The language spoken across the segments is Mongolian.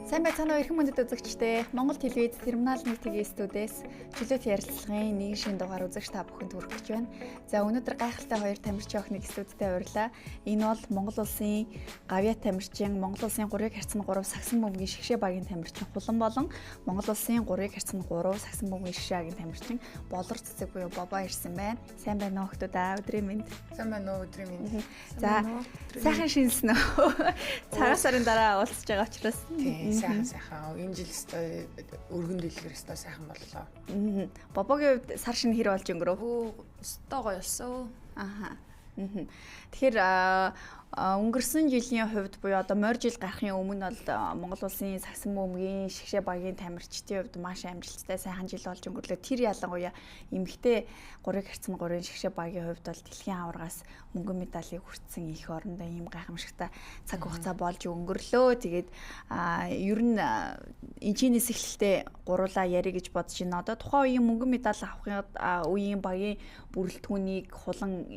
Сайн байцгаана уу эрхэм мөндөд үзэгчдээ. Монгол телевиз Терминал 1 TV студиэс чөлөөт ярилцлагын нэг шинэ дугаар үзэгч та бүхэнд хүргэж гэж байна. За өнөөдөр гайхалтай хоёр тамирчин охиныг студидтэй урьлаа. Энэ бол Монгол улсын гавьяа тамирчин, Монгол улсын 3-ыг харьцан 3 сагсан бөмбөгийн шгшээ багийн тамирчин Хулан болон Монгол улсын 3-ыг харьцан 3 сагсан бөмбөгийн шгшээ багийн тамирчин Болор цэцэг буюу Бобо ирсэн байна. Сайн байна уу хүмүүс аа? Өдрийн мэнд. Сайн байна уу? Өдрийн мэнд. За сайхан шинэлсэн үү? Цагаан сарын дараа уулзж байгаа учраас сайхан. Энэ жил өстой өргөн дэлгэр өстой сайхан боллоо. Бобогийн хувьд сар шинэ хэр болж өнгөрөв? Өстой гоё болсон. Аха. Тэгэхээр өнгөрсөн жилийн хувьд буюу одоо морь жил гарахын өмнө бол Монгол улсын сагсан бөмбөгийн шгшээ багийн тамирчдын хувьд маш амжилттай сайхан жил болж өнгөрлөө. Тэр ялангуяа эмэгтэй 3-ыг харьцан 3-ын шгшээ багийн хувьд бол дэлхийн аваргаас мөнгөн медалийг хүртсэн их орондоо ийм гайхамшигтай цаг хугацаа болж өнгөрлөө. Тэгээд ер нь энэчнээс эхлэлтэй гурлаа яри гэж бодож байна. Одоо тухайн үеийн мөнгөн медаль авахын үеийн багийн бүрэлдэхүүнийг хулан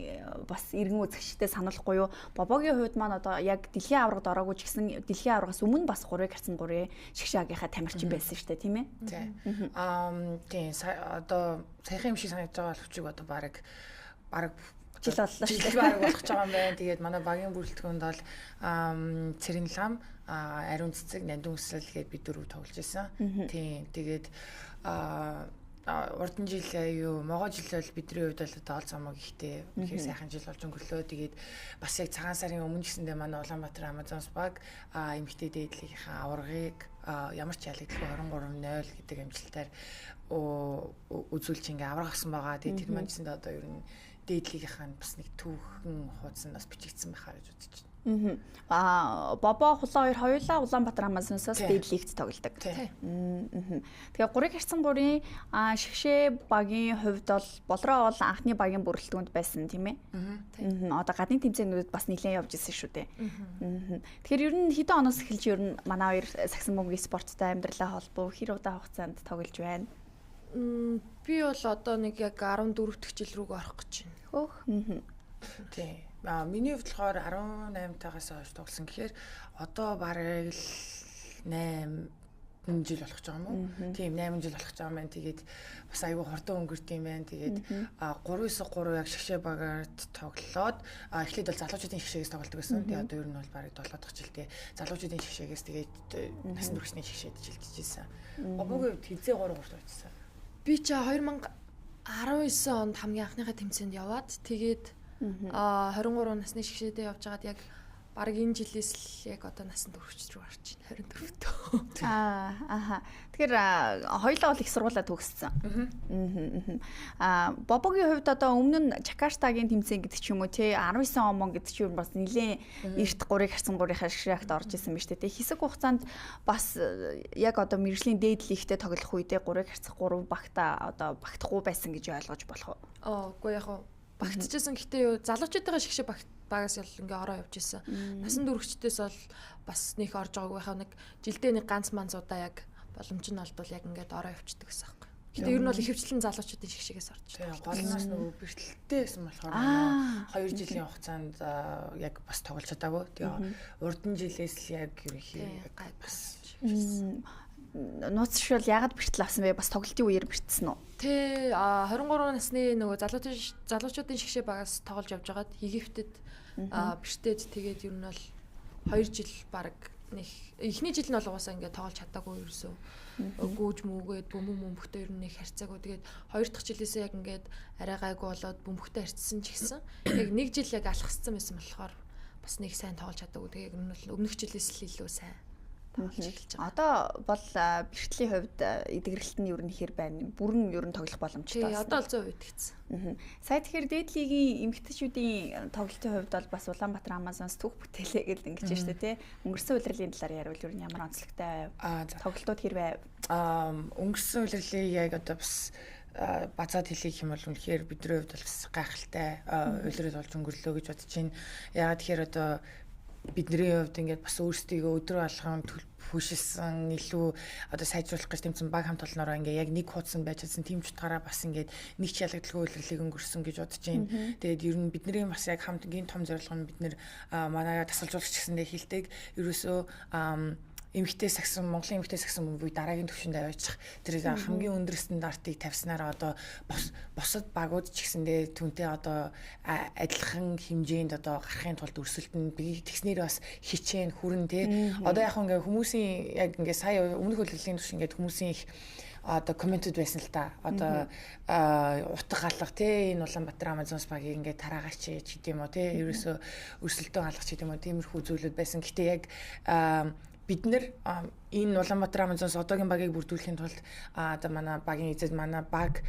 бас иргэн үзэгчтэй сануулахгүй юу? Бобогийн хувьд маань одоо яг дэлхийн аваргад ороогүй ч гэсэн дэлхийн аваргаас өмнө бас 3-ыг харьцан 3-ын шгшээ агийнхаа тамирчин байсан шүү дээ, тийм ээ? Тийм. Одоо саяхан юм шиг санагдаж байгаа боловч одоо баг жил боллоо шүү дээ. Баг болох ч байгаа юм байна. Тэгээд манай багийн бүрэлдэхүүнд бол цэрэн лам, ариун цэцэг, нандин өсрөл гээд бид дөрөв тоглож байсан. Тийм. Тэгээд урдан жил могоо жил бол бидний хувьд бол одоо ол цамог ихтэй ихээр сайхан жил болж өнгөрлөө. Тэгээд бас яг цагаан сарын өмнө гэсэндээ манай Улаанбаатар Амазонс баг эмэгтэй дээдлийнхаа аваргыг ямар ч ялагдaltaгүй 23-0 гэдэг амжилтаар үзүүлж ингээ авраг авсан байгаа. Тэгээд тэр маань гэсэндээ одоо ер нь дээдлийнхаа бас нэг түүхэн хуудсан бас бичигдсэн байхаа гэж үзэж байна. Бобо хулаа хоёулаа Улаанбаатар Амазонсоос дээдлигт тоглодог. Тэгээ 3-ыг харьцан 3-ын шгшээ багийн хувьд бол болроо бол анхны багийн бүрэлдэхүүнд байсан тийм ээ. Одоо гадны тэмцээнүүдэд бас нэлээд явж ирсэн шүү дээ. Тэгэхээр ер нь хэдэн оноос эхэлж ер нь манай хоёр сагсан бөмбөгийн спорттой амьдралаа холбоо хэр удаа хугацаанд тоглож байна? Би бол одоо нэг яг 14 дэх жил рүүгээ орох гэж байна. Хөөх. Тийм. Миний хувьд болохоор 18 тагаас хойш тоглосон гэхээр одоо бараг л 8 жил болох ч байгаа юм уу? Тийм 8 жил болох ч байгаа юм байна. Тэгээд бас аюу хурдан өнгөрт юм байна. Тэгээд 3-9-3 яг шгшээ багаарт тоглоод эхлээд бол залуучуудын шгшээгээс тоглодог байсан. Тэгээд одоо ер нь бол бараг 7 дахь жилдээ залуучуудын шгшээгээс тэгээд насан туршны шгшээд жилдчихсэн. Бобогийн хувьд хизээ 3 гурт очсон. Би ч 2019 онд хамгийн анхныхаа тэмцээнд яваад тэгээд 23 насны шгшээдээ явж байгаад яг баг энэ жилээс л яг одоо насанд хүрч рүү орж байна 24-т. Тэгэхээр хоёулаа бол их сургуулаа төгссөн. Бобогийн хувьд одоо өмнө нь Жакартагийн тэмцээн гэдэг ч юм уу тий 19 он гэдэг ч юм бас нэлээд эрт 3-ыг харьцан 3-ын шгшээгт орж исэн биз дээ. Хэсэг хугацаанд бас яг одоо мэржлийн дээдлихтэй тоглох үедээ 3-ыг харьцах 3 багтаа одоо багтахгүй байсан гэж ойлгож болох уу? Үгүй яг багтчихсан. Гэхдээ залуучуудын шгшээ багаас л ингээ ороо явж исэн. Насан туршидтээс бол бас нэг орж байгаагүй хаа нэг жилдээ нэг ганц манц удаа яг боломж нь олдвол яг ингээд ороо явчихдаг гэсэн юм. Гэхдээ ер нь бол ихэвчлэн залуучуудын шгшээгээс орж байгаа. Голноос нөгөө бэрхтэлтэй байсан болохоор 2 жилийн хугацаанд яг бас тоглож чадаагүй. Тэгээ урдан жилээс л яг ерөнхий бас нууц шил ягаад бэртэл авсан бэ? Бас тоглолтын үеэр бэртсэн үү? Тэ 23 насны нөгөө залуучуудын шгшээ багаас тоглож явж байгаад Египтэд бэртээд тэгээд ер нь бол 2 жил баг нэг эхний жил нь бол угаасаа ингээд тоглож чадаагүй ерөөсөө гүүж мүүгээд бөмбөгтэй ер нь нэг харьцаагүй. Тэгээд 2 дахь жилээсээ яг ингээд арай гайгүй болоод бөмбөгтэй харьцсан ч гэсэн яг 1 жил яг алхассан байсан болохоор бас нэг сайн тоглож чадаагүй. Тэгээд ер нь бол өмнөх жилээс л илүү сайн тоглож эхэлж байгаа. Одоо бол бэртлийн хувьд эдгэрэлт нь ер нь хэр байна? Бүрэн ер нь тоглох боломжтой байна. Одоо л 100% итгэсэн. Сая тэгэхээр дээдлигийн эмэгтэйчүүдийн тоглолтын хувьд бол бас Улаанбаатар Амазонс түүх бүтээлээ гэдэг ингэж байна шүү дээ, тий. Өнгөрсөн улирлын талаар яривал ер нь ямар онцлогтой тоглолтууд хэр байв? Өнгөрсөн улирлыг яг одоо бас бацаад хэлэх юм бол үнэхээр бидний хувьд бол бас гайхалтай улирал болж өнгөрлөө гэж бодож байна. Яагаад тэгэхээр одоо бидний хувьд ингээд бас өөрсдийгөө өдрө алган хөшилсэн илүү одоо сайжруулах гэж тэмцэн баг хамт олноороо ингээд яг нэг хуудсан байж чадсан тийм ч утгаараа бас ингээд нэг ч ялагдaltaгүй үйлрэлийг өнгөрсөн гэж бодож байна. Тэгээд ер нь бидний бас яг хамтгийн том зорилго нь бид нэр манай тасалжуулагч гэсэндээ хэлдэг ерөөсөө эмэгтэй сагсан Монголын эмэгтэй сагсан бөмбөгийг дараагийн түвшинд аваачих тэр хамгийн өндөр стандартыг тавьснараа одоо бусад багууд ч гэсэндээ түүнтэй одоо адилхан хэмжээнд одоо гарахын тулд өрсөлдөн би тэгснээр бас хичээн хүрэн тий одоо яг ингээ хүмүүсийн яг ингээ сая өмнөх хөлөлийн түвш ингээ хүмүүсийн их одоо комментэд байсан л та одоо утга галах тий энэ Улаанбаатар Амазонс багийг ингээ тараагач ч гэдэм үү тий ерөөсө өрсөлдөөн алгах ч гэдэм үү тиймэрхүү зүйлүүд байсан. Гэтэ яг бид нэр энэ Улаанбаатар Амазонс одоогийн багийг бүрдүүлэхийн тулд одоо манай багийн эзэд манай баг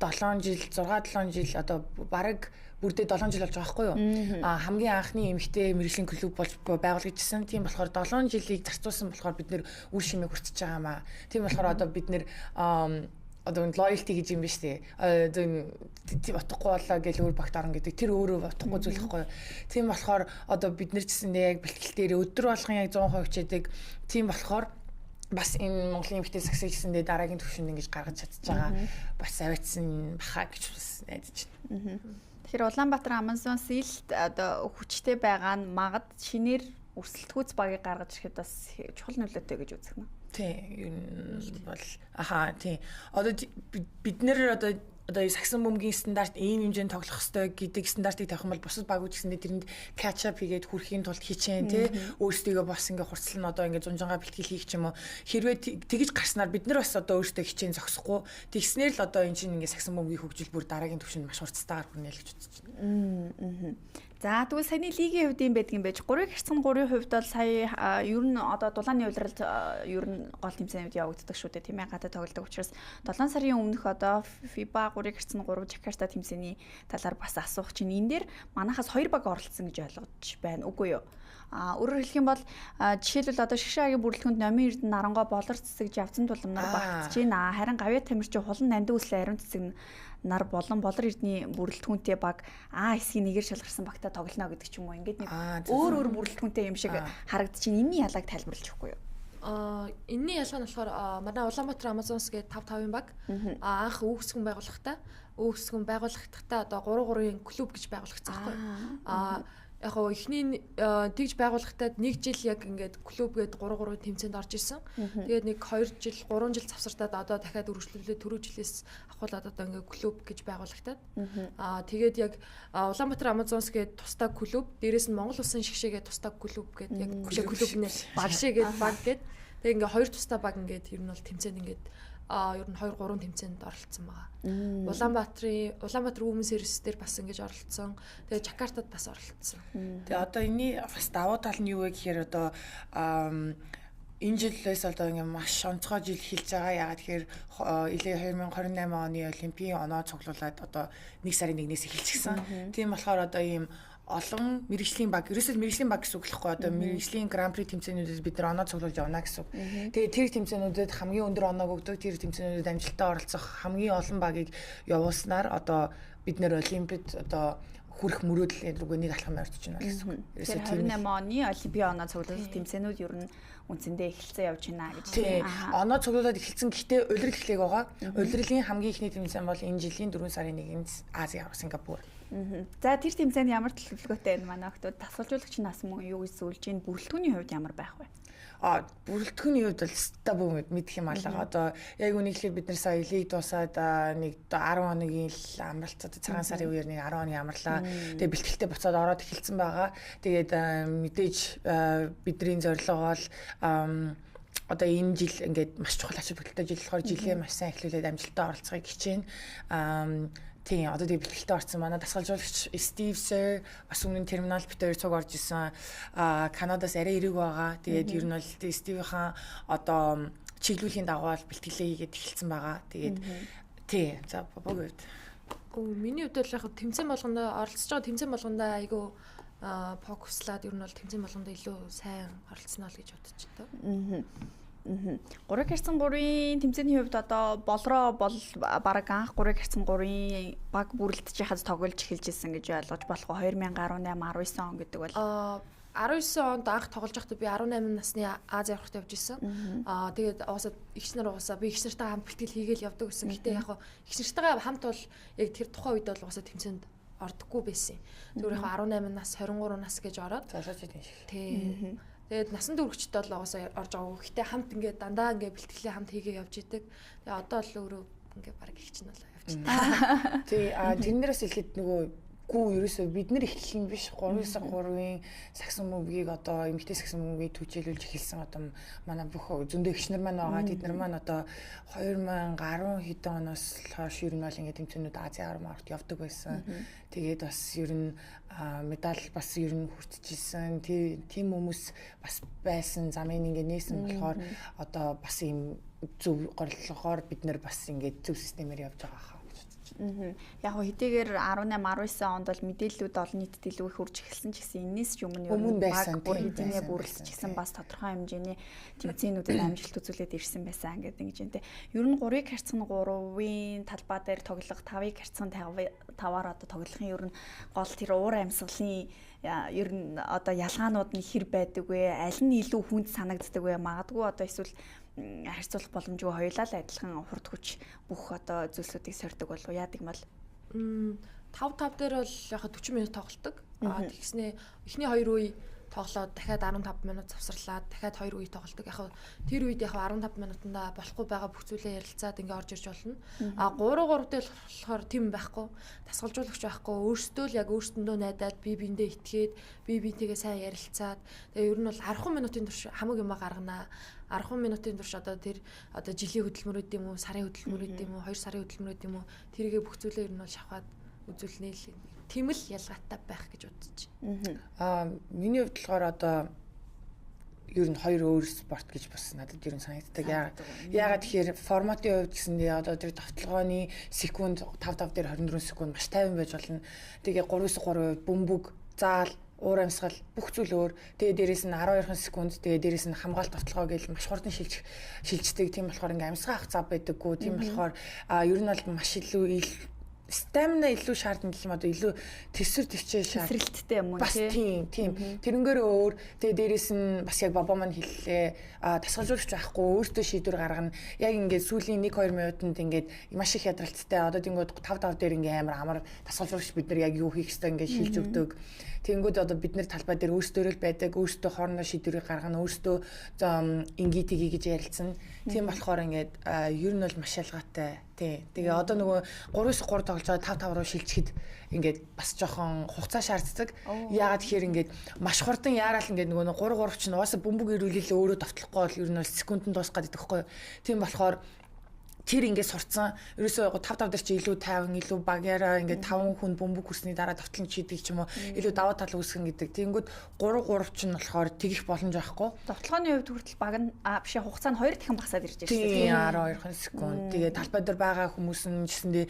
6-7 жил одоо бараг бүрдээ 7 жил болж байгаа байхгүй юу? Хамгийн анхны эмэгтэй мэргэжлийн клуб болж байгуулагдсан. Тийм болохоор 7 жилийг зарцуулсан болохоор бид нэр үр шимээ хүртэж байгаа юм аа. Тийм болохоор одоо бид нэр одоо loyalty гэж юм биш үү? Одоо утгагүй болоо гэж өөр багт орно гэдэг. Тэр өөрөө утгагүй зүйл хэвгүй. Тийм болохоор одоо бид нэр гэсэндээ яг бэлтгэл дээр өдөр болгон яг 100% хичээдэг. Тийм болохоор бас энэ Монголын эмэгтэй сагсаа гэсэндээ дараагийн түвшинд ингэж гаргаж чадчих байгаа. Бас аваатсан баха гэж бас найдаж байна. Тэгэхээр Улаанбаатар Амазонс илт одоо хүчтэй байгаа нь магад шинээр өрсөлдөхүйц багийг гаргаж ирэхэд бас чухал нөлөөтэй гэж үзэх нь. Тийм энэ бол тийм. Одоо бид нэр одоо сагсан бөмбөгийн стандарт ийм хэмжээнд тоглох хэрэгтэй гэдэг стандартыг тавих юм бол бусад багууд гэсэндээ тэрэнд catch up хийгээд хүрэхийн тулд хичээн тий өөрсдийгөө бас ингээ хурцлан одоо ингээ зунжангаа бэлтгэл хийх ч юм уу хэрвээ тэгж гарснаар бид нар бас одоо өөрсдөө хичээн зогсохгүй тэгснээр л одоо энэ чинь ингээ сагсан бөмбөгийн хөгжил бүр дараагийн түвшинд маш хурцтайгаар хүрнэ л гэж үзэж байна. За тэгвэл саяны лигийн хувьд юм байдгийн байж 3 хэрцэн 3-ын хувьд бол сая ер нь одоо дулааны улиралд ер нь гол тэмцээнүүд явагддаг шүү дээ тийм ээ гадаа тоглодог учраас 7 сарын өмнөх одоо FIBA 3 хэрцэн 3 Жакарта тэмцээний талаар бас асуух чинь энэ дээр манайхаас 2 баг оролцсон гэж ойлгож байна үгүй юу? Өөрөөр хэлэх юм бол жишээлбэл одоо Шгшаагийн бүрэлдэхүүнд Номын Эрдэнэ Нарангой болор цэцэг Жавцан тулмнаар багтж байна. Харин Гавьяа Тамирчин хулан нандин үслээ ариун цэцэг нар болон болор эрдний бүрэлдэхүүнтэй баг хэсгийн нэгээр шалгарсан багтаа тоглоно гэдэг ч юм уу. Ингээд нэг өөр бүрэлдэхүүнтэй юм шиг харагдчихээн. Энийн ялгааг тайлбарлаж өгөхгүй юу? Энэний ялгаа нь болохоор манай Улаанбаатар Амазонс гэдэг 5-5-ын баг анх үүсгэн байгуулахдаа одоо 3-3-ын клуб гэж байгуулагдсан байхгүй. Яг гоо эхний тэгж байгуулахдаа 1 жил яг ингээд клуб гээд 3-3 тэмцээнд орж исэн. Тэгээд нэг 2 жил 3 жил завсартаад одоо дахиад үргэлжлүүлээ түрүү жилээс ахуулаад одоо ингээд клуб гэж байгуулагдаад. Тэгээд яг Улаанбаатар Амазонс гээд тусдаа клуб, дээрээс нь Монгол Улсын шгшээгээ тусдаа клуб гээд яг клуб нэ багшээгээд баг гээд тэгээд ингээд 2 тусдаа баг ингээд ер нь бол тэмцээнд ингээд ер нь 2-3 тэмцээнд оролцсон байгаа. Улаанбаатар Women's Series дээр бас ингэж оролцсон. Тэгээ Жакартад бас оролцсон. Тэгээ одоо энэний бас давуу тал нь юу вэ гэхээр одоо энэ жилээс одоо ингээм маш онцгой жил эхэлж байгаа. Яагаад тэгэхээр 2028 оны Олимпийн оноо цуглуулад одоо 1 сарын 1-ээс эхэлчихсэн. Тийм болохоор одоо ийм олон мэргэжлийн баг, ерөөсөө мэргэжлийн баг гэсэн үг л хэвгүй одоо мэргэжлийн гран-при тэмцээнүүдэд бид нар оноо цуглуулж явна гэсэн үг. Тэгээ тэр тэмцээнүүдэд хамгийн өндөр оноог өгдөг, тэр тэмцээнүүдэд амжилттай оролцох хамгийн олон багийг явуулснаар одоо бид нэр Олимпиад одоо хүрэх мөрөөдөл рүүгээ нэг алхам явж байна гэсэн үг. Ерөөсөө 28 оны Олимпийн оноо цуглуулах тэмцээнүүд ер нь үндсэндээ эхэлсэн явж байна гэж тийм. Оноо цуглуулад эхэлсэн гэхдээ улирал эхлэх байгаа. Улирлын хамгийн ихний тэмцээн бол энэ жилийн 4 сарын 1-нд Ази Сингапур. За тэр тэмцээнд ямар төлөвлөгөөтэй байна манай хүмүүс тасгалжуулагч нас мөн юу гэж зөвлөж ийн бүрэлдэхүүний хувьд ямар байх вэ? Бүрэлдэхүүний хувьд бол стаб мэдэх юм алга. Одоо яг үнэхээр бид нар сая лиг дуусаад нэг 10 хоногийн л амралцаад цагаан сарын үеэр нэг 10 хоногийн амарлаа. Тэгээ бэлтгэлтэй буцаад ороод эхэлсэн байгаа. Тэгээд мэдээж бидний зорилго бол одоо энэ жил ингээд маш чухал ач холбогдолтой жил болохоор жилээ маш сайн эхлүүлээд амжилттай оролцохыг хичээнэ. Тийм одоо тэгээ бэлтгэлтэй орсон манай дасгалжуулагч Steve Sir бас өмнө терминал битээр цуг орж исэн. Канадаас арай эрэг байгаа. Тэгээд ер нь бол Steve хаан одоо чиглүүлгийн дагуу бэлтгэлээ хийгээд эхэлсэн байгаа. Тэгээд тий за богод. Миний хувьд бол яг тэмцээн болгондоо оролцож байгаа тэмцээн болгондоо айгүй фокуслаад ер нь бол тэмцээн болгондоо илүү сайн оролцсноо л гэж бодож байна. 3 хэрцэн 3-ын тэмцээний хувьд одоо болроо бол бараг анх 3 хэрцэн 3-ын баг бүрэлдэж хаад тоглож эхэлж исэн гэж ойлгож болох 2018 19 он гэдэг бол 19 онд анх тоглож байхдаа би 18 насны Ази аврагт явж исэн. Тэгээд уусаад ихч нар уусаа би ихч нартай хамт бэлтгэл хийгээл явдаг гэсэн. Гэтэ яг ихч нартайгаа хамт бол яг тэр тухайн үед бол уусаа тэмцээнд ордоггүй байсан. Зүгээр яг 18 нас 23 нас гэж ороод залууч идэв шиг. Тий. Тэгээд насан туршид бол угаасаа орж байгаа. Гэхдээ хамт ингээд дандаа ингээд бэлтгэлээ хамт хийгээ явж идэг. Тэгээд одоо л өөрөө ингээд баг их чинь бол явж идэг. Тий тэрнээс хэлэхэд нөгөө гүү ерөөсөө бид нар эхлэн биш 3-3-ын саксон мөвгийг одоо эмгтэй саксон мөвгийг түжээлүүлж эхэлсэн одоо манай бүх зөндөө эгчнэр маань байгаа. Тэд нар маань одоо 2010 хэдэн оноос хойш ер нь бол ингээд тэмцээнүүд Азийн армаарт явдаг байсан. Тэгээд бас ер нь медаль бас ер нь хүртчихсэн. Тийм хүмүүс бас байсан. Замын ингээд нээсэн болохоор одоо бас ийм зөв горлогоор бид нар бас ингээд зөв системээр явж байгаа. Яг хэдийгээр 18 19 онд бол мэдээллүүд олон нийтэд илүү их хүрч эхэлсэн ч гэсэн энэс ч өмнө баг бүр хэдийнэ бүрэлдэж гисэн бас тодорхой хэмжээний тэмцээнүүдэд амжилт үзүүлээд ирсэн байсан гэдэг ингэж энэ. Ер нь 3-ыг харьцсан 3-ын талбай дээр тоглох, 5-ыг харьцсан 5-аар одоо тоглохын ер нь гол тэр уур амьсгалын ер нь одоо ялгаанууд нь хэр байдаг вэ? Аль нь илүү хүнд санагддаг вэ? Магадгүй одоо эсвэл харьцуулах боломжгүй хоёулаа л адилхан хурд хүч бүх одоо зүйлсүүдийг сордог болов яадаг юм бол 5-5 дээр бол яг 40 минут тоглолдог. Тэгснээ эхний 2 үе тоглоод дахиад 15 минут завсарлаад дахиад 2 үе тоглолдог. Яг тэр үед яг 15 минутанда болохгүй байгаа бүх зүйлээ ярилцаад ингээ орж ирж болно. 3-3 дээр болохоор тийм байхгүй. Тасгалжуулагч байхгүй. Өөрсдөө л яг өөрсдөндөө найдаад бие биендээ итгээд бие биентэйгээ сайн ярилцаад тэгээ ер нь бол 10 минутын турш хамаг юм гарганаа. 10 минутын турш одоо тэр одоо жилийн хөдөлмөрүүд юм уу, сарын хөдөлмөрүүд юм уу, 2 сарын хөдөлмөрүүд юм уу тэргээ бүх зүйлээ ер нь бол шавхаад үзүүлнэ л. Тийм л ялгаатай байх гэж бодож байна. Миний хувьд болохоор одоо ер нь хоёр өөр спорт гэж бас надад ер нь санагддаг. Яагаад тэгэхээр форматын хувьд гэсэндээ одоо тэр тавталгооны секунд 5-5 дээр 24 секунд маш тайван байж болно. Тэгээ 3-3 бөмбөг, заал, уур амьсгал бүх зүйл өөр. Тэгээ дээрээс нь 12 секунд, тэгээ дээрээс нь хамгаалт тавталгаа гэж маш хурдан шилждэг. Тийм болохоор ингээм амьсгаа авах зав байдаггүй. Тийм болохоор ер нь бол маш илүү стамина илүү шаардна гэх юм одоо илүү төсвөр төвчээ шаард. Тесрэлттэй юм уу бас тийм. Тэрнгээр өөр тэгээ дээрээс нь бас яг бабаа маань хэллээ. Тасгалжуулагч байхгүй өөртөө шийдвэр гаргана. Яг ингээд сүүлийн 1-2 минутанд ингээд маш их ядралттай одоо тэнгууд 5-5 дээр ингээд амар тасгалжуулагч бид нар яг юу хийх ёстой ингээд шилж өгдөг. Тэнгүүд одоо бид нар талбай дээр өөрсдөө л байдаг, өөрсдөө хоорондоо шийдвэрийг гаргана, өөрсдөө ингитийг гэж ярилцсан. Тийм болохоор ингээд ер нь бол маш ялгаатай. Тэгээ одоо нөгөө 3-3 тоглож байгаа 5-5 руу шилжихэд ингээд бас жоохон хугацаа шаарддаг. Яагаад тэгэхээр ингээд маш хурдан яараал ингээд нөгөө 3-3 чинь угаасаа бөмбөг ирүүлэлээ өөрөө давтлахгүй бол ер нь бол секундэд дуусгаад идэх байхгүй. Тийм болохоор тэр ингээд сурцсан. Ерөөсөө 5-5 дээр чи илүү тайван, илүү багаараа ингээд 5 хүн бөмбөг хүсний дараа давтлан чийдэг ч юм уу. Илүү даваа тал үүсгэн гэдэг. Тэнгүүд 3-3 чинь болохоор тэгэх боломж байхгүй. Давталгааны хувьд хүртэл баг нь биш хугацаа нь 2 дахин багасаад ирж байна шүү дээ. 12 секунд. Тэгээ талбай дээр байгаа хүмүүс нь жисэндээ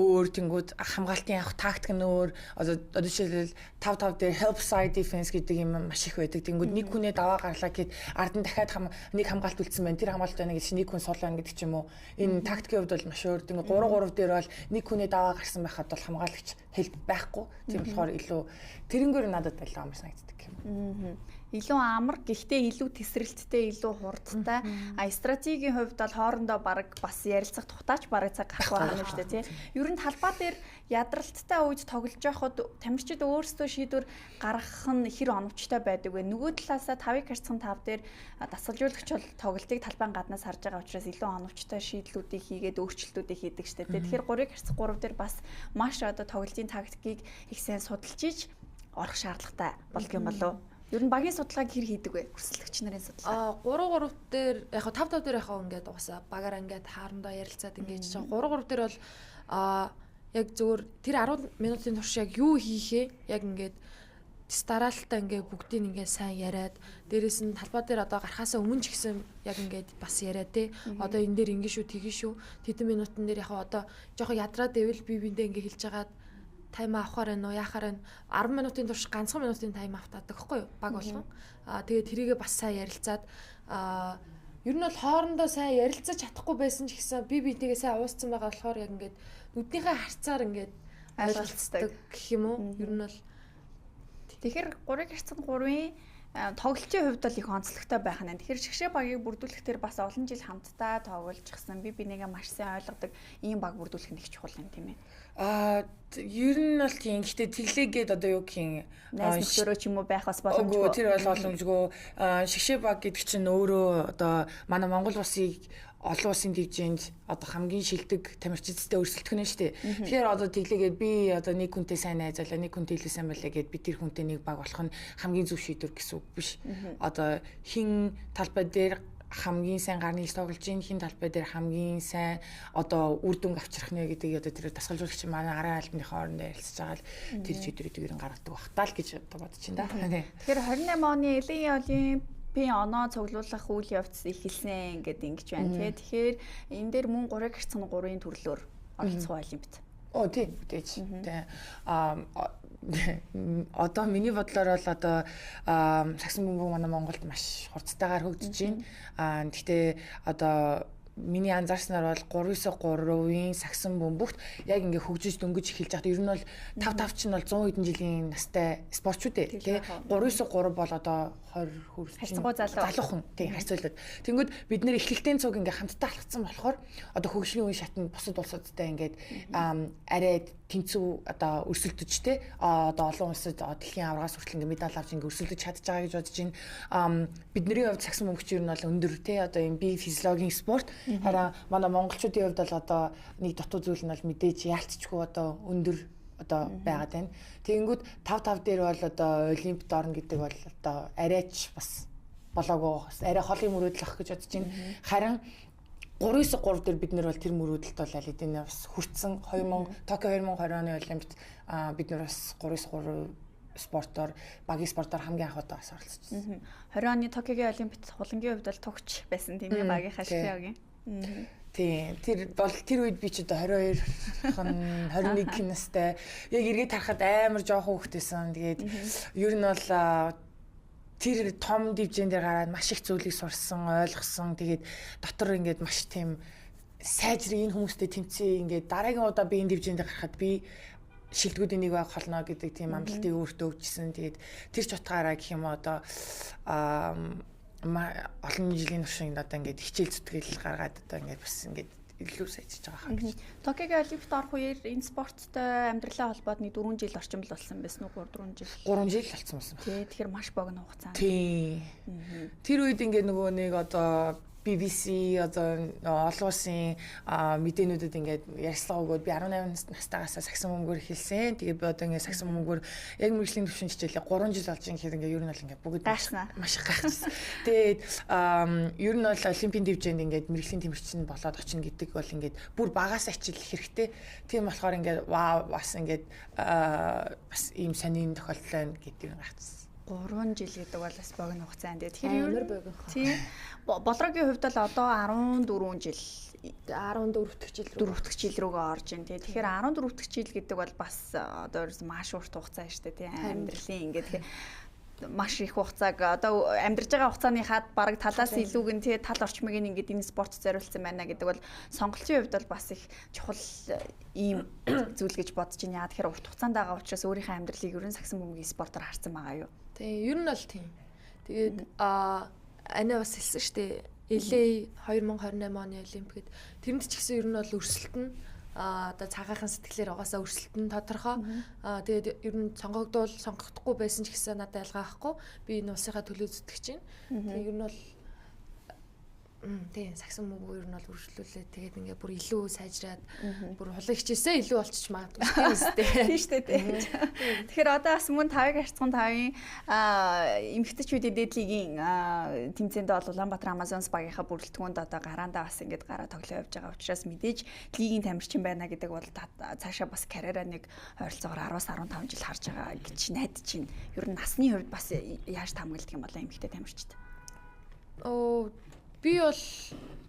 өөр тэнгүүд хамгаалтын явах тактик нь өөр. Одоо жишээлбэл 5-5 дээр help side defense гэдэг юм маш их байдаг. Тэнгүүд нэг хүнээ даваа гарлаа гэхэд ард нь дахиад нэг хамгаалт үлдсэн байна. Тэр хамгаалт байна гэж нэг хүн сул байна гэдэг ч юм уу. Энэ тактикийн хувьд бол маш өөр. Ингээ 3-3 дээр бол нэг хүнээ даваа гарсан байхад бол хамгаалагч хэлб байхгүй. Тийм болохоор илүү тэрнгээр надад байлаа амар санагддаг юм. Илүү амар гэхдээ илүү тесрэлттэй, илүү хурдтай. Стратегийн хувьд бол хоорондоо баг бас ярилцах тухтаач бараг цаг гарах байна юм шүү дээ, тий. Ер нь талбай дээр ядралттай үед тоглож байхад тамирчид өөрсдөө шийдвэр гаргах нь хэр оновчтой байдаг вэ? Нөгөө талаасаа 5-ыг харьцсан 5 дээр дасгалжуулагч бол тоглолтыг талбайн гаднаас харж байгаа учраас илүү оновчтой шийдлүүдийг хийгээд өөрчлөлтүүдийг хийдэг шүү дээ. Тэгэхээр 3-ыг харьцсан 3 дээр бас маш одоо тоглолтын тактикийг их сайн судалж иж орох шаардлагатай болдго юм болов. Ер нь багийн судалгааг хэр хийдэг вэ? Өрсөлдөгч нарын судалгаа. 3-3 дээр яг 5-5 дээр яг ингээд угаасаа багаар ингээд хаорондоо ярилцаад ингээд чинь 3-3 дээр бол яг зөвөр тэр 10 минутын турш яг юу хийхээ яг ингээд стараалтаа ингээд бүгдийг ингээд сайн яриад дээрэс нь талбай дээр одоо гарахаасаа өмнө ч гэсэн яг ингээд бас яриад те одоо энэ дээр ингэ шүү тэгэн шүү тэдэн минутын дээр яг одоо жоохон ядраад ивэл бие биендээ ингээд хэлж хагаад тайм авахаар байна уу яахаар байна 10 минутын турш ганцхан минутын тайм автаадаг байхгүй юу баг болгон тэгээд тэрийгээ бас сайн ярилцаад ер нь бол хоорондоо сайн ярилцаж чадахгүй байсан ч гэсэн бие биентэйгээ сайн уулзсан байгаа болохоор яг ингээд нүднийхээ харцаар ингээд ойлголцдог гэх юм уу ер нь бол тэгэхээр 3-ыг харьцсан 3-ын тоглолтын хувьд бол их онцлогтой байх нь. Тэгэхээр шгшээ багийг бүрдүүлэхдээ бас олон жил хамтдаа тогложчихсан. Би бинийгээ маш сайн ойлгодог ийм баг бүрдүүлэх нэг чухал юм тийм ээ. Ер нь бол тийм. Гэхдээ тэглээгээд одоо юу гэх юм найз нөхөрөө ч юм уу байх бас боломжгүй. Тэр бол боломжгүй. Шгшээ баг гэдэг чинь өөрөө одоо манай Монгол улсыг олон улсын дивизэнд одоо хамгийн шилдэг тамирчидтэй өрсөлдөх нь шүү дээ. Тэгэхээр одоо тэглээгээд би одоо нэг хүнтэй сайн найзалаа, нэг хүнтэй илүү сайн байлаа гэд би тэр хүнтэй нэг баг болох нь хамгийн зөв шийдвэр гэсэн үг биш. Одоо хин талбай дээр хамгийн сайн гарны иш тоглож ийн, хин талбай дээр хамгийн сайн одоо үр дүнг авчрах нэ гэдэг одоо тэр дасгалжуулагч манай гарын альбныхаа хоорондоо ярилцж байгаа л тэр шийдвэрийг ер нь гаргадаг байх таа л гэж бодож байна да. Тэгэхээр 28 оны Элийн Олимпийн оноо цуглуулах үйл явц эхэлсэн гэдэг ингэж байна тий. Тэгэхээр энэ дээр мөн 3 гэрцэн 3-ын төрлөөр оролцох олимпиад. Тийм үдээч. Тэгээ одоо миний бодлоор бол одоо сагсан бөмбөг манай Монголд маш хурцтайгаар хөгжиж байна. Гэхдээ одоо миний анзаарснаар бол 3-9-3-ийн сагсан бөмбөгт яг ингээ хөгжиж дөнгөж эхэлж байхад ер нь бол 5 ч нь бол 100 хэдэн жилийн настай спортчууд тий. 3-9-3 бол одоо 20 хүрсэн залуухан тий харьцуулбал. Тэнгүүд бид нэр эхлэлтийн цуг ингээ хамтдаа алхацсан болохоор одоо хөгжлийн үе шатнд бусад улсуудтай ингээд арай тэнцүү одоо өрсөлдөж тий одоо олон улсад дэлхийн аврагаас хүртэл ингээ медаль авч ингээ өрсөлдөж чадж байгаа гэж бодож байна. Бидний хувьд сагсан бөмбөгч ер нь бол өндөр тий одоо энэ бие физиологийн спорт. Харин манай монголчуудын хувьд бол одоо нэг дутуу зүйл нь бол мэдээж яалтчгүй одоо өндөр одоо байгаад байна. Тэгэнгүүт 5-5 дээр бол одоо олимпиад орно гэдэг бол одоо арайч бас болоогүй арай холын мөрөөдөл авах гэж бодож байна. Харин 3-9-3 дээр бид нар бол тэр мөрөөдөлт бол аль хэдийн бас хүртсэн. Токио 2020 оны олимпиад бид нар бас 3-9-3 спортоор багийн спортоор хамгийн анхудаа бас оролцсон. 20 оны Токиогийн олимпиад хулангийн хувьд бол тугч байсан тийм ээ багийнхаа шилжээгийн. Тийм тэр бол тэр үед би ч одоо 21 настай яг эргээд харахад амар жоохон хүүхдтэйсэн. Тэгээд ер нь бол тэр том дивжин дээр гараад маш их зүйлийг сурсан, ойлгосон. Тэгээд дотор ингээд маш тийм сайжрын энэ хүмүүстэй тэмцээ ингээд дараагийн удаа би энэ дивжин дээр гарахад би шилдэгүүдийн нэг байх холно гэдэг тийм амлалтыг өөртөө өгчсэн. Тэгээд тэр ч утгаараа гэх юм одоо олон жилийн туршид одоо ингээд хичээл зүтгэл гаргаад одоо ингээд бас ингээд илүү сайжиж байгаа хаа гэж. Токиогийн олимпиад орох үеэр энэ спорттой амьдралаа холбоод нэг 4 жил орчим л болсон байсан уу? 3 жил. 3 жил болсон байсан. Тий, тэгэхээр маш богино хугацаа. Тий. Тэр үед ингээд нөгөө нэг одоо BBC одоо олон улсын мэдээнүүдэд ингээд ярьслага өгөөд би 18 настайгаас сагсан бөмбөгөөр эхэлсэн. Тэгээ би одоо ингээд сагсан бөмбөгөөр яг мэргэжлийн төвшин хичээлээ 3 жил болж байгаа хэрэг ингээд ер нь бол ингээд бүгд маш их гайхажсэн. Тэгээд ер нь бол олимпийн дивжинд ингээд мэргэжлийн тэмцэгч болоод очино гэдэг бол ингээд бүр багаас ачил хэрэгтэй. Тийм болохоор ингээд бас ингээд бас ийм сонин тохиолдол байна гэдэг юм гайхажсэн. 3 жил гэдэг бол бас богино хугацаа. Тэгэхээр ер нь тийм болрогийн хувьд л одоо 14 жил 14 дахь жил рүүгээ орж ин тий. Тэгэхээр 14 дахь жил гэдэг бол бас одоо маш урт хугацаа шүү дээ тий. Амьдралын ингээд маш их хугацааг одоо амьдарч байгаа хугацааны хаад бараг талаас илүүг нь тий тал орчмыг ингээд энэ спорт зориулсан байна гэдэг бол сонголтын хувьд бол бас их чухал ийм зүйл гэж бодож байна. Тэгэхээр урт хугацаанд байгаа учраас өөрийнхөө амьдралыг ерөн сагсан бөмбөгийн спортоор харсан байгаа юу? Тий, ер нь бол тийм. Тэгээд анаа бас хэлсэн шүү дээ. LA 2028 оны олимпиад тэрэнд ч гэсэн ер нь бол өрсөлдөн одоо цагаахан сэтгэлээр угаасаа өрсөлдөн тодорхой. Тэгээд ер нь сонгогдохгүй байсан ч гэсэн надад ялгаа ахгүй. Би энэ улсынхаа төлөө зүтгэж байна. Тэгээд ер нь бол тийм сагсан бөмбөг ер нь бол өргөжлүүлээ. Тэгээд ингээ бүр илүү сайжраад бүр хулан хичээсээ илүү болчих магадгүй тийм шүү дээ. Тэгэхээр одоо бас мөн 5-ыг харьцсан 5-ын эмэгтэйчүүдийн дээдлигийн тэмцээнд бол Улаанбаатар Амазонс багийнхаа бүрэлдэхүүнд одоо гараандаа бас ингээд гараа тоглоо явж байгаа учраас мэдээж лигийн тамирчин байна гэдэг бол цаашаа бас карьераа нэг ойролцоогоор 10-15 жил харж байгаа гэж найдаж байна. Ер нь насны хувьд бас яаж хамгаалдаг юм бол эмэгтэй тамирчид? Би бол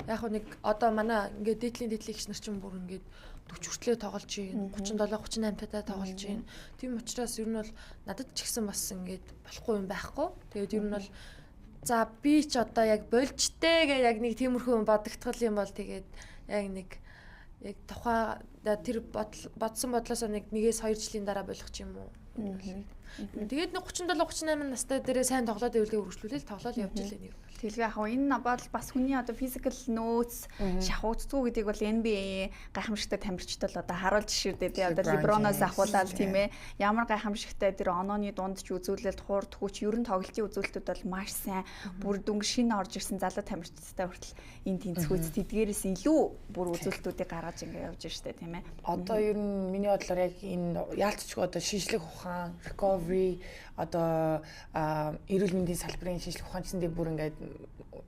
яг нэг одоо манай ингээд дээдлийн нар чинь бүр ингээд 40 хүртлээр тоглож байна. 37 38 татаа тоглож байна. Тийм учраас ер нь бол надад ч ихсэн бас ингээд болохгүй юм байхгүй. Тэгээд ер нь бол за би ч одоо яг болжтэй гэх яг нэг тиймэрхүү бодогдтол юм бол тэгээд яг нэг яг тухай тэр бодсон бодлоосоо нэгээс 2 жилийн дараа болох ч юм уу. Тэгээд нэг 37 38 настай дээрээ сайн тоглоод ивэл үргэлжлүүлэл тоглоод явж илээ нэг. Тэглээ яг энэ бол бас хүний одоо физикал нөөц шахууцдгүй гэдгийг бол NBA гайхамшигтай тамирчид бол одоо харуулж ширдээ тий одоо LeBron-оос ахуулаад тийм ээ ямар гайхамшигтай тэр онооны дунд ч үзүүлэлт хурд хүч ерөн тоглолтын үзүүлэлтүүд бол маш сайн бүр дүнг шинэ орж ирсэн залуу тамирчидтай хүртэл энэ тэнцвүүц тэдгээрээс илүү бүр үзүүлэлтүүдийг гаргаж ингэ явж штэ тийм ээ. Одоо ер нь миний бодлоор яг энэ яалтчгүй одоо шинжлэх ухаан, recovery одоо эрүүл мэндийн салбарын шинжлэх ухаан гэсэндээ бүр ингээд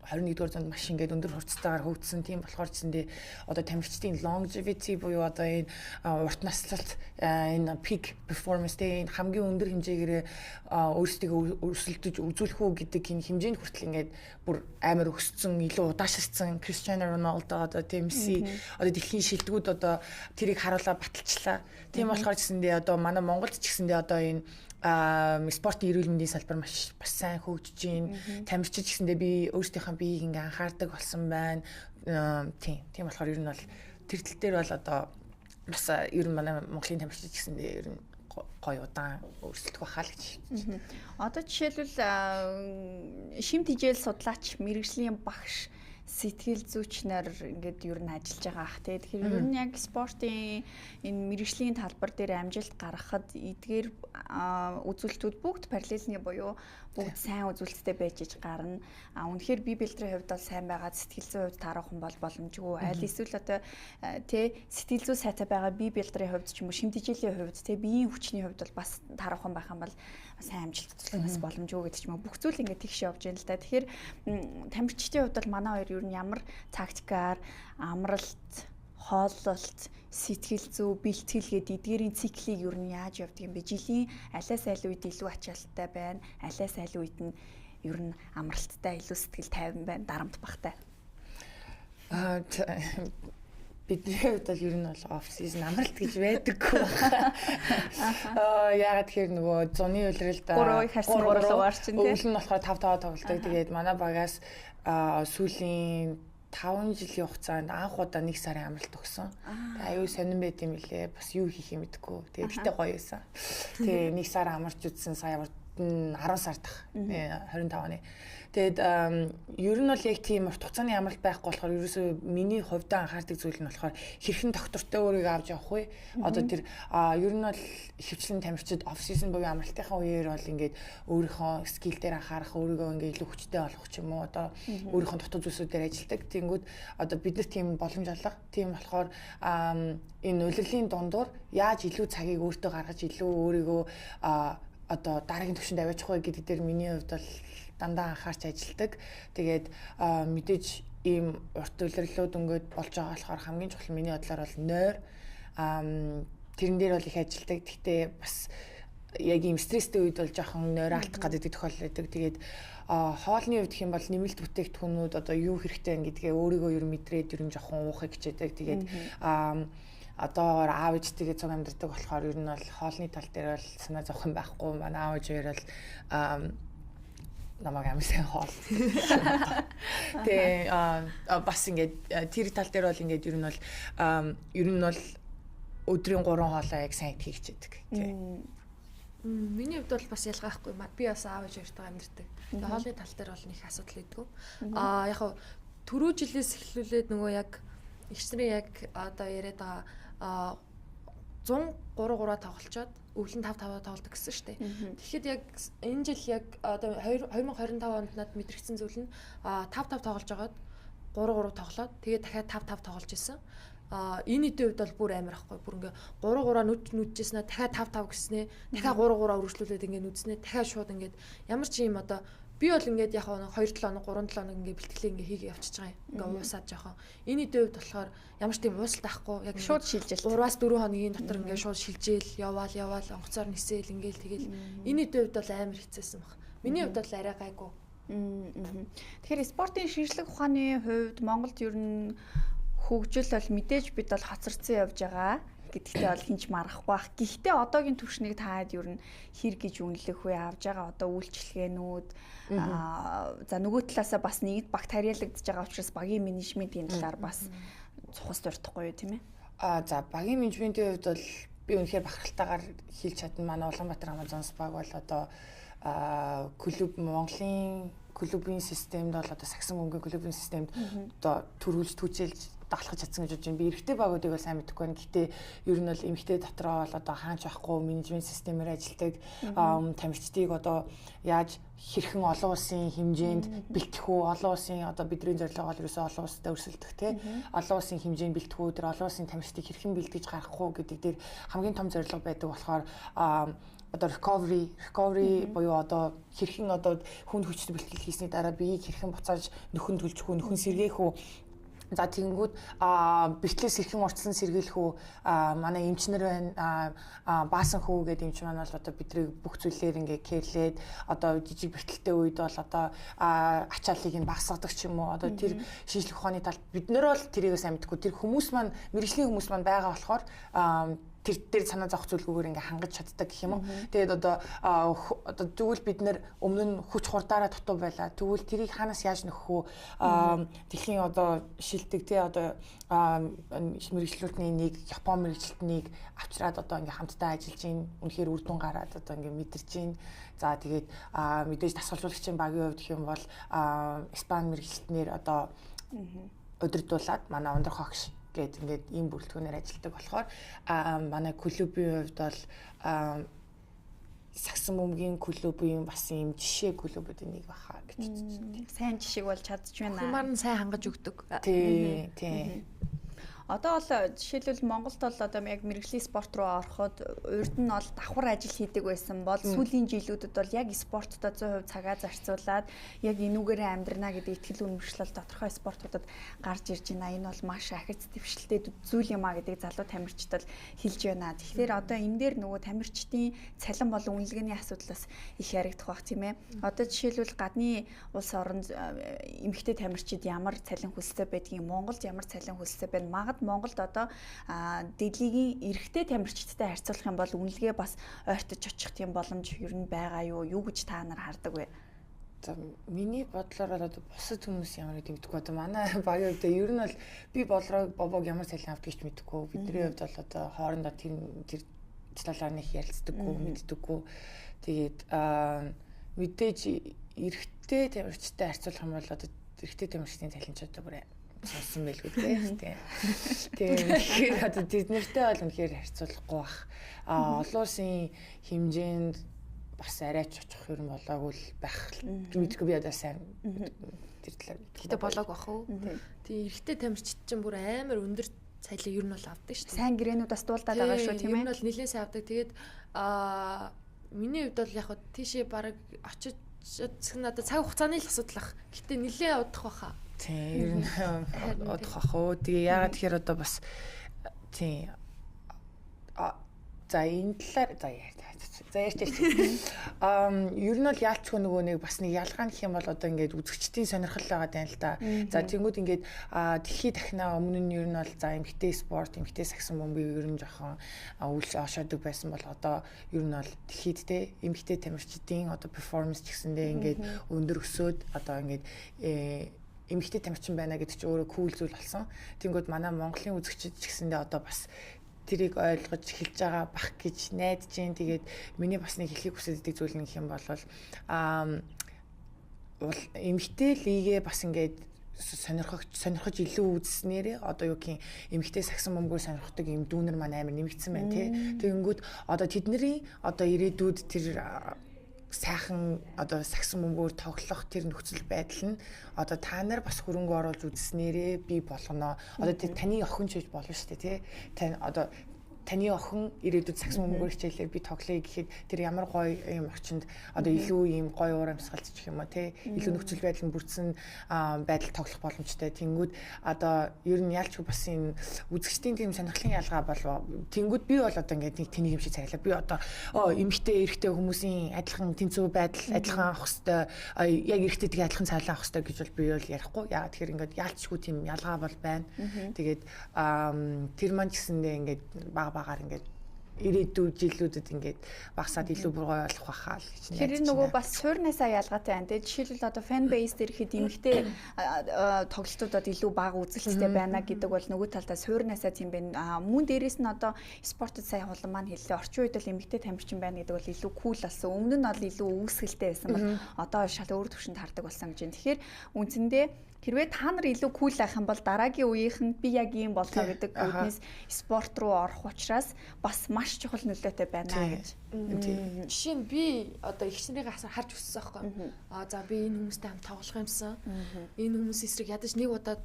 21-р зуунд маш ингээд өндөр хурцтайгаар хөгжсөн тийм болохоор гэсэндээ одоо тамирчдын longevity буюу одоо энэ урт наслалт энэ peak performance энэ хамгийн өндөр хэмжээгээр өөрсдөө өрсөлдөж үзүүлэх үү гэдэг энэ хэмжээнд хүртэл ингээд бүр амар өссөн илүү удаашрсан Cristiano Ronaldo одоо тийм Messi одоо дэлхийн шилдэгүүд одоо тэрийг харуулаад баталчлаа. Тийм болохоор гэсэндээ одоо манай Монголд ч гэсэндээ одоо энэ спортын эрүүл мэндийн салбар маш бас сайн хөгжиж байна. Тамирчид гэсэндээ би өөрсдийнхөө биеийг ингээ анхаардаг болсон байна. Тийм болохоор ер нь бол тэр тал дээр бол одоо бас ер нь манай Монголын тамирчид гэсэндээ ер нь гоё удаан өрсөлдөх байхаа л гэж. Одоо жишээлбэл шимт хижээл судлаач, мэрэгжлийн багш, сэтгэл зүйч нар ингээд ер нь ажиллаж байгаа ах тий. Тэгэхээр ер нь яг спортын энэ мэрэгжлийн талбар дээр амжилт гаргахад эдгээр үзүүлэлтүүд бүгд параллельны буюу бүгд сайн үзүүлэлттэй байж иж гарна. Үнэхээр бие бэлтрийн хувьд бол сайн байгаа, сэтгэл зүйн хувьд таарахын бол боломжгүй. Аль эсвэл одоо тий сэтгэл зүй сайтай байгаа бие бэлтрийн хувьд ч юм уу шимт хижээлийн хувьд тий биеийн хүчний хувьд бол бас таарахын байх юм бол сайн амжилт үзүүлэх бас боломжгүй гэдэг ч юм уу. Бүх зүйл ингээд тэгш явж байна л да. Тэгэхээр тамирчдын хувьд бол манай хоёр ер нь ямар тактикаар амралт, хооллолт, сэтгэл зүй, бэлтгэл гэдэг эдгээрийн циклийг ер нь яаж явдаг юм бэ? Жилийн алиас аль үед илүү ачаалттай байна, алиас аль үед нь ер нь амралттай, илүү сэтгэл тайван байна, дарамт багтай. Бидний хувьд бол ер нь бол off season амралт гэж байдаггүй байна. Яагаад тэгэхээр нөгөө зуны улиралд 3 харсан 3 руугаар чинь тийм. Өвөл нь болохоор 5 тоглолтог. Тэгээд манай багаас сүүлийн 5 жилийн хугацаанд анх удаа 1 сарын амралт өгсөн. Тэгээ аюу сонирн байт юм лээ. Бас юу хийх юм мэдэхгүй. Тэгээ гэтээ гоё байсан. Тэгээ 1 сар амарч үзсэн сая 10 сар дах 25 оны. Тэгээд ер нь бол яг тийм урт хугацааны амралт байхгүй болохоор ерөөсөө миний хувьдаа анхаардаг зүйл нь болохоор хэрхэн доктортой өөрийгөө авч явах вэ? Одоо тэр ер нь бол хөвчлэн тамирчид оф сизон буюу амралтынхаа үеэр бол ингээд өөрийнхөө скил дээр анхаарах, өөрийгөө ингээд илүү хүчтэй болгох ч юм уу одоо өөрийнхөө дотоод зүйлсүүдээр ажилладаг. Тэнгүүд одоо бид нар тийм боломж олго. Тийм болохоор энэ улирлын дундуур яаж илүү цагийг өөртөө гаргаж илүү өөрийгөө одоо дараагийн түвшинд аваачих вэ гэдэг дээр миний хувьд бол дандаа анхаарч ажилладаг. Тэгээд мэдээж ийм урт улирлууд өнгөд болж байгаа болохоор хамгийн чухал миний бодлоор бол нойр тэрэн дээр бол их ажилладаг. Гэхдээ бас яг ийм стресстэй үед бол жоохон нойр алдах гэдэг тохиолдол байдаг. Тэгээд хоолны хувьд гэх юм бол нэмэлт бүтээгдэхүүнүүд одоо юу хэрэгтэй гэдгээ өөрийгөө ер нь мэдрээд ер нь жоохон уухыг хичээдэг. Тэгээд одоо аав ээжтэйгээ цуг амьдардаг болохоор ер нь бол хоолны тал дээр бол санаа зовх юм байхгүй. Манай аав ээж хоёр бол намайг амар сайн хоол. Тэгээ бас ингээд тэр тал дээр бол ингээд ер нь бол өдрийн 3 хоолоо яг сайн хийх хичээдэг. Тий. Миний хувьд бол бас ялгаахгүй. Би бас аав ээж хоёртойгоо амьдардаг. Тэгээ хоолны тал дээр бол нэг асуудал өгдөг. Яг хав түрүү жилээс эхлүүлээд нөгөө яг ихчнэрийн яг одоо яриад байгаа 103 тоглолцоод өвлөн 5 тоглолдог гэсэн шүү дээ. Тэгэхэд яг энэ жил яг одоо 2025 онд над мэдрэгдсэн зүйл нь 5 тоглож байгаад 3 тоглоод тэгээд дахиад 5 тоглож исэн. Энэ үеийн хувьд бол бүр амар ахгүй. Бүр ингээ 3 нүдчихснэ дахиад 5 гэснэ. Дахиад 3 өргөжлүүлээд ингээ нүдснэ. Дахиад шууд ингээд ямар ч юм одоо би бол ингээд яг 2-7 хоног 3-7 хоног ингээ бэлтгэлээ ингээ хийгээ явчихж байгаа юм. Ингээ уусаад жоохон. Энэ үеийн хувьд болохоор ямар ч тийм уусалт ахгүй. Яг шууд шилжээл. 3-4 хоногийн дотор ингээ шууд шилжээл, яваал, онгоцоор нисээл ингээл тэгэл. Энэ үеийн хувьд бол амар хэцээсэн баг. Миний хувьд бол арай гайгүй. Тэгэхээр спортын шинжлэх ухааны хувьд Монголд ер нь хөгжил бол мэдээж бид бол хоцорсон явж байгаа. Гэдэгтээ бол хинч марахгүй бах. Гэхдээ одоогийн түвшнийг таад ер нь хэр гэж үнэлэх вэ? Авж байгаа одоо үйлчлэгээнүүд за нөгөө талаасаа бас нэгд бактериалагдж байгаа учраас багийн менежментийн талаар бас цухас дуртахгүй юу тийм ээ? За багийн менежментийн хувьд бол би үнэхээр бахархалтайгаар хийлж чадна. Манай Улаанбаатар Amazon Spa бол одоо клуб Монголын клубын системд бол одоо сагсан бөмбөгийн клубын системд одоо төрүүлж түүчилж дагалгаж чадсан гэж бодож байна. Би эрэгтэй багуудыг бол сайн мэдэхгүй байна. Гэхдээ ер нь бол эмэгтэй дотроо бол одоо хаанч байхгүй менежмент системээр ажилладаг тамирчдыг одоо яаж хэрхэн олон улсын хэмжээнд бэлтгэх үү, олон улсын одоо бидний зорилго бол ерөөсөө олон улстай өрсөлдөх тий. Олон улсын хэмжээнд бэлтгэх үү, тэр олон улсын тамирчдыг хэрхэн бэлтгэж гаргах уу гэдэг дээр хамгийн том зорилго байдаг болохоор одоо recovery буюу одоо хэрхэн одоо хүнд хүчтэй бэлтгэл хийсний дараа биеийг хэрхэн буцааж нөхөн төлжих үү, нөхөн сэргээх үү. За тэгэнгүүт бэлтлээс хэрхэн уртсан сэргийлэх үү, манай эмчнэр байна, баасан хүү гэдэг эмч маань бол одоо бидний бүх зүйлээр ингээ кэрлээд одоо жижиг бэлтгэлтэй үед бол одоо ачааллыг нь багасгадаг ч юм уу, одоо тэр шинжлэх ухааны талд бид нэр бол тэрийг сайн мэдгүй, тэр хүмүүс маань мэргэжлийн хүмүүс маань байгаа болохоор тэр дээр санаа зовх зүйлгүйгээр ингээ хангаж чаддаг гэх юм уу. Тэгээд одоо тэгвэл бид нэр өмнө нь хүч хурдаараа дутуу байла. Тэгвэл тэрийг хаанаас яаж нөхөх үү? Дэлхийн одоо шилдэг тий одоо мэргэжлүүдний нэг Япон мэргэжилтнийг авчираад одоо ингээ хамтдаа ажиллаж гин. Үнэхээр үр дүн гараад одоо ингээ мэдэрч гин. За тэгээд мэдээж дасгалжуулагчийн багийн хувьд гэх юм бол Испани мэргэжилтнэр одоо удирдуулад манай ундрах огш гээд ингээд ийм бүрэлдэхүүнээр ажилладаг болохоор манай клубийн хувьд бол сагсан бөмбөгийн клубийн бас ийм жишээ клубүүдийн нэг баха гэж үзсэн. Сайн жишээг болж чадж байна. Хүмүүс нь сайн хангаж өгдөг. Тий. Одоо бол жишээлбэл Монголд бол одоо яг мэрэгжлийн спорт руу ороход урд нь бол давхар ажил хийдэг байсан бол сүүлийн жилүүдэд бол яг спорттой 100% цагаа зарцуулаад яг энүүгээрээ амьдрна гэдэг итгэл үнэмшил тодорхой спортуудад гарч ирж байна. Энэ бол маш ахиц дэвшилтэй зүйл юм а гэдэг залуу тамирчид бол хэлж байна. Тэгэхээр одоо энэ дээр нөгөө тамирчдын цалин болон үнэлгээний асуудлаас их яригдах бах тийм ээ. Одоо жишээлбэл гадны улс оронд эмэгтэй тамирчид ямар цалин хөлстэй байдгийг, Монголд ямар цалин хөлстэй байна. Монголд одоо дэлхийн эрэгтэй тамирчидтай харьцуулах юм бол үнэлгээ бас ойртож очих тийм боломж ер нь байгаа юу? Юу гэж та нар хардаг вэ? За миний бодлоор бол одоо бусад хүмүүс ямар гэдэг мэдгүй. Одоо манай багийн хувьд ер нь бол би бобог ямар цалин авдаг гэж мэдэхгүй. Бидний хувьд бол одоо хоорондоо тэр талаар нэг ярилцдаггүй, мэддэггүй. Тэгээд мэдээж эрэгтэй тамирчидтай харьцуулах юм бол одоо эрэгтэй тамирчдын цалин ч одоо бүр сонсон байлгүй тий. Тэгэхээр одоо тэднэртэй бол үнэхээр харьцуулахгүй бах. Олон улсын хэмжээнд бас арайч очих юм болоогүй л байх. Мэдгүй би одоо сайн тэр талаар. Гэтэ болоог бах уу? Тий, эрэгтэй тамирчид чинь бүр амар өндөр цалин ер нь бол авдаг шүү дээ. Сайн гэрээнүүд бас дуулдаад байгаа шүү тийм ээ. Энэ бол нэлээд сайн авдаг. Тэгээд миний хувьд бол яг хөө тийшээ баг очиж надад цаг хугацааны л асуудал ах. Гэтэ нэлээд удах баха. Тийм ер нь удах ах уу. Тэгээ яагаад тэгэхээр одоо бас тийм за энэ талаар за ярьж ер нь бол яалчгүй нөгөө нэг бас нэг ялгаа нэх юм бол одоо ингээд үзэгчдийн сонирхол байгаа даа л да. За тэнгууд ингээд дэлхийд дахнаа өмнө нь ер нь бол за эмэгтэй спорт, эмэгтэй сагсан бөмбөгийг ер нь жоохон үл ошоодог байсан бол одоо ер нь бол дэлхийд те эмэгтэй тамирчдын одоо перформанс ч гэсэндээ ингээд өндөр өсөөд одоо ингээд эмэгтэй тамирчин байна гэдэг чинь өөрөө кул зүйл болсон. Тэнгүүд манай Монголын үзэгчид ч гэсэндээ одоо бас тэрийг ойлгож эхэлж байгаа бах гэж найдаж जैन. Тэгээд миний бас нэг хэлхийг хүсэж идэг зүйл нэг юм бол эмэгтэй лигээ бас ингээд сонирхож илүү үзснээрээ одоо юу гэх юм эмэгтэй сагсан бөмбөг сонирхдаг юм дүүнер маань амар нэмэгдсэн байна тий. Тэгэнгүүт одоо тэдний одоо ирээдүйд тэр сайхан одоо сагсан бөмбөөр тоглох тэр нөхцөл байдал нь одоо та нар бас хөрөнгө оруулж үзснээрээ би болгоно. Одоо таны охин ч гэж болно шүү дээ тий. Тань одоо таны охин ирээдүйд сагсан бөмбөөр хичээлээ би тоглоё гэхэд тэр ямар гоё юм очинд одоо илүү юм гоё уур амьсгалч юм уу тий. Илүү нөхцөл байдал нь бүрдсэн байдал тоглох боломжтой. Тэнгүүд одоо ер нь ялч бас энэ үзэгчдийн тийм сонирхлын ялгаа болов. Тэнгүүд би бол одоо ингээд нэг тэнийг юм шиг царайлаа. Би одоо эмэгтэй эрэгтэй хүмүүсийн адилхан тэнцүү байдал адилхан авах хэвээр яг эрэгтэйгээ адилхан цайлаа авах хэвээр гэж бол би бол ярихгүй. Яагаад тэгэхээр ингээд ялчгүй тийм ялгаа бол байна. Тэгээд тэр маань гэсэндээ ингээд багаар ингээд ирээдүйн жилүүдэд ингээд багасаад илүү бүр гоё болох байхаа л гэж найдаж байна. Тэр нөгөө бас суурнаасаа ялгаатай байна. Тэгээд жишээлбэл одоо фэн бейс дээр ихэд эмэгтэй тоглолтуудад илүү бага үзэлттэй байна гэдэг бол нөгөө талдаа суурнаасаа тийм байна. Мөн дээрэс нь одоо спортод сая хулан маань хэллээ. Орчин үед бол эмэгтэй тамирчин байна гэдэг бол илүү кул болсон. Өмнө нь бол илүү үүсгэлтэй байсан бол одоо шал өөр төвшөнд хардаг болсон гэж байна. Тэгэхээр үндсэндээ хэрвээ та нар илүү кул байх юм бол дараагийн үеийнхэнд би яг ийм болно гэдэг үүднээс спорт руу орох учраас бас маш чухал нөлөөтэй байна гэж. Жишээ нь би одоо их нарыг харж өссөн байхгүй. За би энэ хүмүүстэй хамт тоглох юмсан. Энэ хүмүүс эсрэг ядаж нэг удаа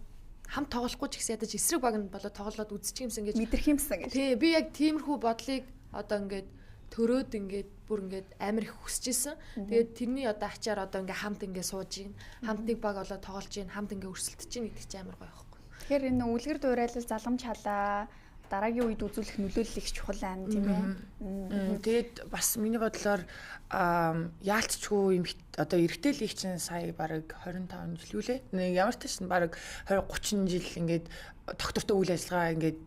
хамт тоглохгүй ч гэсэн ядаж эсрэг баг нь болоод тоглоод үзчих юмсан гэж мэдрэх юмсан гэж. Тий, би яг тиймэрхүү бодлыг одоо ингээд төрөөд ингээд бүр ингээд амар их хүсэж исэн. Тэгээд тэрний одоо ачаар одоо ингээд хамт ингээд сууж гин, хамт нэг баг олоод тоглож гин, хамт ингээд өрсөлдөж гин гэдэг чинь амар гоё байхгүй. Тэгэхээр энэ үлгэр дуурайлал заламж халаа дараагийн үед үзүүлэх нөлөөлөл их чухал байна тийм ээ. Тэгээд бас миний бодлоор яалтчгүй юм одоо эргэтэй лиг чинь сая бараг 25 жил юу лээ. Ямар ч тааш бараг 20 30 жил ингээд доктортой үйл ажиллагаа ингээд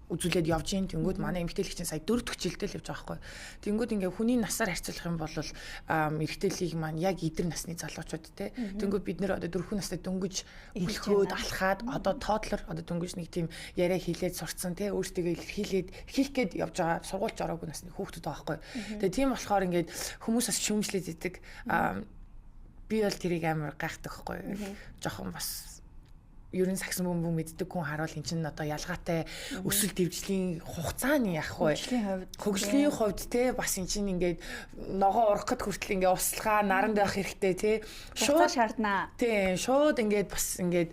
үзүүлээд явж гин тэнгүүд манай эмэгтэйлэг чинь сая 4 дахь жилдээ л явж байгаа байхгүй. Тэнгүүд ингээ хүний насаар харьцуулах юм бол эмэгтэйлэг маань яг идэр насны залуучууд те. Тэнгүүд бид нэр одоо 4 настай дөнгөж өлхөөд алхаад одоо тоотлоор одоо дөнгөж нэг тийм яриа хийлээд сурцсан те өөртөө илэрхийлээд хийх гээд явж байгаа сургуульч ороогүй насны хүүхдүүд байгаа байхгүй. Тэгээ тийм болохоор ингээд хүмүүс бас шүүмжлээд идэг. Би бол тэрийг амар гайхдаг байхгүй. Жохон бас ерөн сагсан бөмбөг мэддэг хүн харуул эн чинь одоо ялгаатай өсвөл дэвжлийн хугацааны яах вэ? Хөгжлийн хувьд те бас эн чинь ингээд ногоо урах гэд хүртэл ингээд услахаа наранд байх хэрэгтэй те. Шууд шаарднаа. Тийм шууд ингээд бас ингээд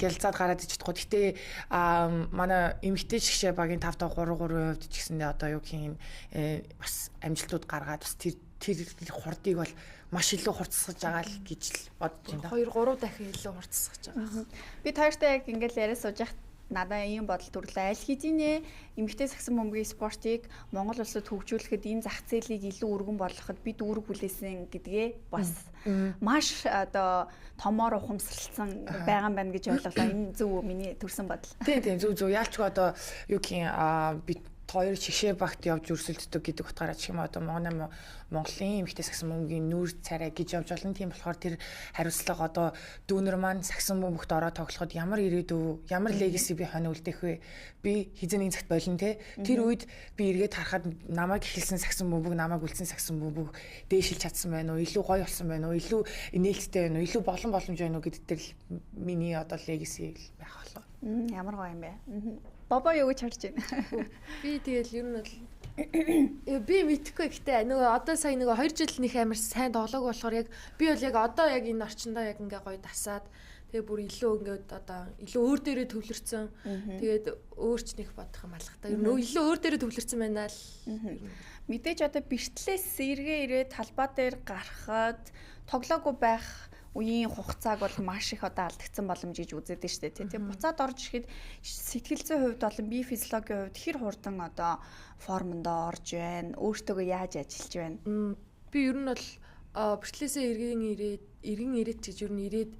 гялцаад гараад ичдэггүй. Гэтэ манай эмэгтэй шгшээ багийн 5-3% ч гэсэндээ одоо юу хийн бас амжилтууд гаргаад бас тэр хурдыг бол маш илүү хурцсаж байгаа л гэж л бодож байна. 2-3 дахин илүү хурцсаж байгаа. Би таартай яг ингээл яриа сууж яхад надад ийм бодол төрлөө. Аль хэдийн эмэгтэй сагсан бөмбөгийн спортыг Монгол улсад хөгжүүлэхэд энэ зах зээлийг илүү өргөн болгоход бид үүрэг хүлээсэн гэдгээ бас маш одоо томоор ухамсарлсан байгаа юм байна гэж ойлголоо. Энэ зөв миний төрсэн бодол. Тийм зөв. Яалчгүй одоо юу гэх юм бид хоёр шгшээ багт явж өрсөлддөг гэдэг утгаараа ч юм одоо Монголын эмэгтэй сагсан бөмбөгийн нүүр царай гэж явж болно. Тийм болохоор тэр хариуцлага одоо дүүнер маань сагсан бөмбөгт ороод тоглоход ямар ирээдүй, ямар легаси би хонь үлдээх вэ? Би хизээний цагт болно те. Тэр үед би эргээд харахад намайг эхэлсэн сагсан бөмбөг, намайг үлдсэн сагсан бөмбөг дээшилж чадсан байна уу? Илүү гоё болсон байна уу? Илүү инээлттэй байна уу? Илүү боломж байна уу гэдэг дээр миний одоо легаси байх болоо. Ямар гоё юм бэ? Баба юу гэж харж байна? Би тэгэл ер нь бол би мэдхгүй гэхдээ нөгөө одоо сая нөгөө 2 жил нөх амар сайн тоглоог болохоор яг би бол яг одоо яг энэ орчиндоо яг ингээ гоё дасаад тэгээ бүр илүү ингээд одоо илүү өөр дээрээ төвлөрсөн. Тэгээд өөрч нэх бодох юм алхах та. Ер нь илүү өөр дээрээ төвлөрсөн байна л. Мэдээж одоо бэртлээс эргээ ирээд талбай дээр гарахад тоглоогүй байх үеийн хугацааг бол маш их одоо алдагдсан боломж гэж үзээд байна шүү дээ. Тэгээ буцаад орж ирэхэд сэтгэл зүйн хувьд болон бие физиологийн хувьд хэр хурдан одоо формонд орж байна, өөртөө яаж ажиллаж байна. Би ер нь бол бэртлээсээ эргэн ирээд гэж ер нь ирээд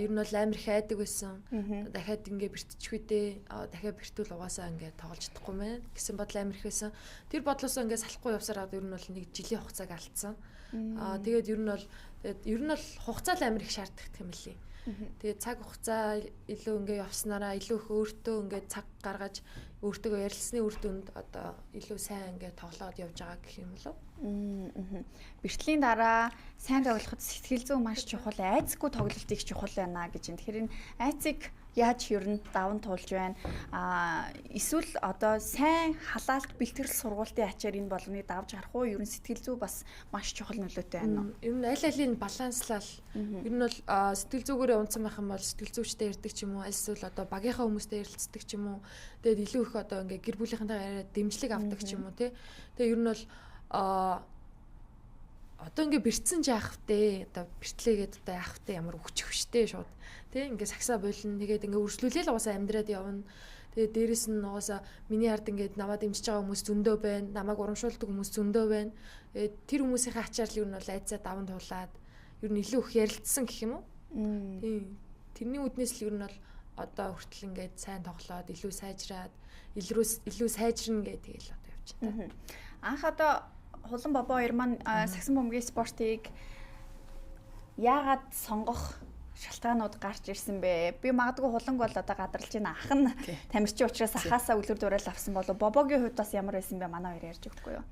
ер нь бол амар их айдаг байсан. Дахиад ингээ бэртчихвээ. Дахиад бэртүүл угаасаа ингээ тоглож чадахгүй мэн гэсэн бодол амар их байсан. Тэр бодлоос ингээ салахгүй явсараа ер нь бол нэг жилийн хугацааг алдсан. Тэгээд ер нь бол хугацаа л амар их шаарддаг юм лээ. Тэгээд цаг хугацаа илүү ингээ явснараа илүү их өөртөө ингээ цаг гаргаж өөртөө ярилцсны үр дүнд одоо илүү сайн ингээ тоглоод явж байгаа гэх юм болов. Бэртлийн дараа сайн тоглоход сэтгэл зүйн маш чухал, айцгүй тоглолт их чухал байна гэж байна. Тэгэхээр энэ айцыг яаж ер нь даван туулж байна? Эсвэл одоо сайн халаалт бэлтгэл сургуулийн ачаар энэ болгоныг давж харах уу? Ер нь сэтгэл зүй бас маш чухал нөлөөтэй байна уу? Ер нь аль алийг баланслал. Ер нь бол сэтгэл зүгээрээ унтсан байх юм бол сэтгэл зүйчтэй ярьдаг ч юм уу, эсвэл одоо багийнхаа хүмүүстэй ярилцдаг ч юм уу. Тэгээд илүү их одоо ингээ гэр бүлийнхэнтэйгээ яриад дэмжлэг авдаг ч юм уу, тий. Тэгээд ер нь бол одоо ингээ бэрцэн жаах втэ одоо бэртлээгээд одоо яах втэ ямар өчөвштэй шууд тий ингээ сагсаа болно тэгээд ингээ үрслүүлээл угаасаа амьдраад явна тэгээд дээрэс нь угаасаа миний ард ингээ намайг дэмжиж байгаа хүмүүс зөндөө байна намайг урамшуулдаг хүмүүс зөндөө байна тэр хүмүүсийн ачаар л юу нь бол айцаа даван туулаад ер нь илүү их ярилцсан гэх юм уу тий тэрний үднээс л ер нь бол одоо хүртэл ингээд сайн тоглоод илүү сайжраад илүү сайжирна гэх тэгэл одоо явж байна. Анх одоо Хулан Бобо хоёр маань сагсан бөмбөгийн спортыг яагаад сонгох шалтгаанууд гарч ирсэн бэ? Би магадгүй Хуланг бол одоо гадарлаж байна. Ах нь тамирчин учраас ахаасаа үлгэр дуурайл авсан болов Бобогийн хувьд бас ямар байсан бэ? Манай хоёр ярьж өгөхгүй юу?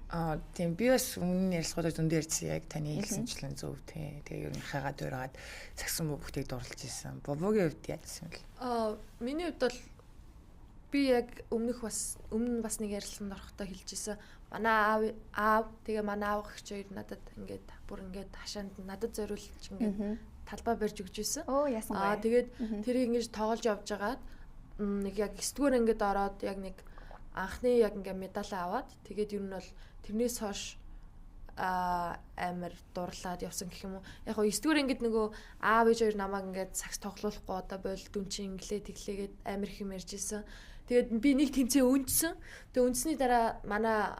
Тийм би бас өмнө ярилцлагуудад зөндөө ярьсан яг таны хэлсэнчлэн зөв тий. Тэгээ ер нь хагаад өрөөд сагсан бөмбөгтийг дурлаж исэн. Бобогийн хувьд яажсан бэ? Миний хувьд бол би яг өмнө бас нэг ярилцлаганд орохдоо хэлжсэн. Манай аав тэгээ манай аав гэгч хоёр надад ингээд бүр ингээд хашаанд надад зориулж ингээд талбай барьж өгч байсан. Яасан бэ? Тэгээд тэрийг ингэж тоглож явж байгаад нэг яг 9-р ангид ороод яг нэг анхны яг ингээ медаль аваад тэгээд ер нь бол тэрнээс хойш амар дурлаад явсан гэх юм уу. Яг гоо 9-р ангид нөгөө аав ээж хоёр намайг ингээд сакс тоглоулахгүй одоо бойл дүн чи инглээ тэглээгээд амар их юм ярьж исэн. Тэгээд би нэг тэмцээн үндсэн. Тэгээд үндсний дараа манай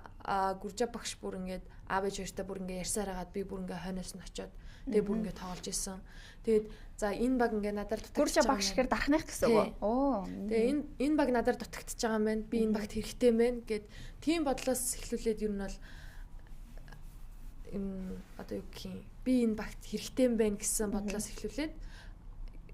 гүржа багш бүр ингээд аав ээж хоёртай бүр ингээ ярьсаар хагаад би бүр ингээ хойноос нь очиод тэгээ бүр ингээ тоглож исэн. Тэгээд за энэ баг ингээ надаар гүржа багш гэхээр дарахных гэсэн үг. Тэгээ энэ баг надаар дутагдчихж байгаа юм байна. Би энэ багт хэрэгтэй юм байна гэд тийм бодлоос эхлүүлээд ер нь бол одоо юу гэх юм би энэ багт хэрэгтэй юм байна гэсэн бодлоос эхлүүлээд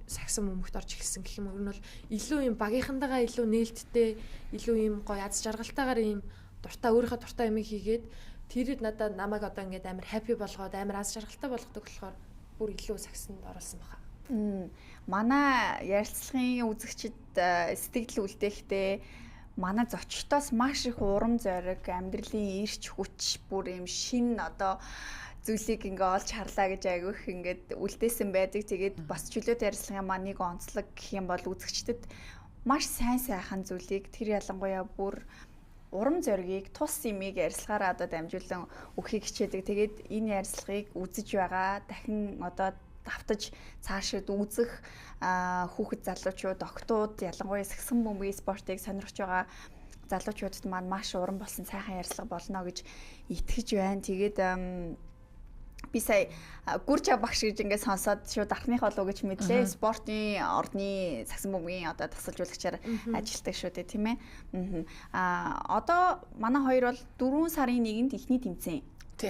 сагсан бөмбөгт орж эхэлсэн гэх юм. Ер нь бол илүү юм багийнхантайгаа илүү нээлттэй, илүү юм гоё аз жаргалтайгаар юм дуртай өөрийнхөө дуртай юм хийгээд тэр надад намайг одоо ингээд амар хаппи болгоод амар аз жаргалтай болгодог болохоор бүр илүү сагсанд оруулсан баха. Манай ярилцлагын үзэгчид сэтгэл үлдээхдээ манай зочдоос маш их урам зориг, амьдралын эрч хүч бүр юм шин одоо зүйлийг ингээ олж харлаа гэж айгүйх ингээд үлдээсэн байдаг. Тэгээд бас чөлөөт ярилцлагын маань нэг онцлог гэх юм бол үзэгчдэд маш сайн сайхан зүйлийг тэр ялангуяа бүр урам зоригийг тус имийг ярилцлагаараа одоо дамжуулан өгөхийг хичээдэг. Тэгээд энэ ярилцлагыг үзэж байгаа дахин одоо давтаж цаашид үзэх хүүхэд залуучууд, октод ялангуяа сагсан бөмбөгийн спортыг сонирхож байгаа залуучуудад маань маш урам болсон сайхан ярилцлага болно гэж итгэж байна. Тэгээд би сая гүржа багш гэж ингээд сонсоод шууд дарахных болов гэж мэдлээ. Спортын ордны сагсан бөмбөгийн одоо тасалжуулагчаар ажилладаг шүү дээ, тийм ээ. Одоо манай хоёр бол 4 сарын 1-нд ихний тэмцээн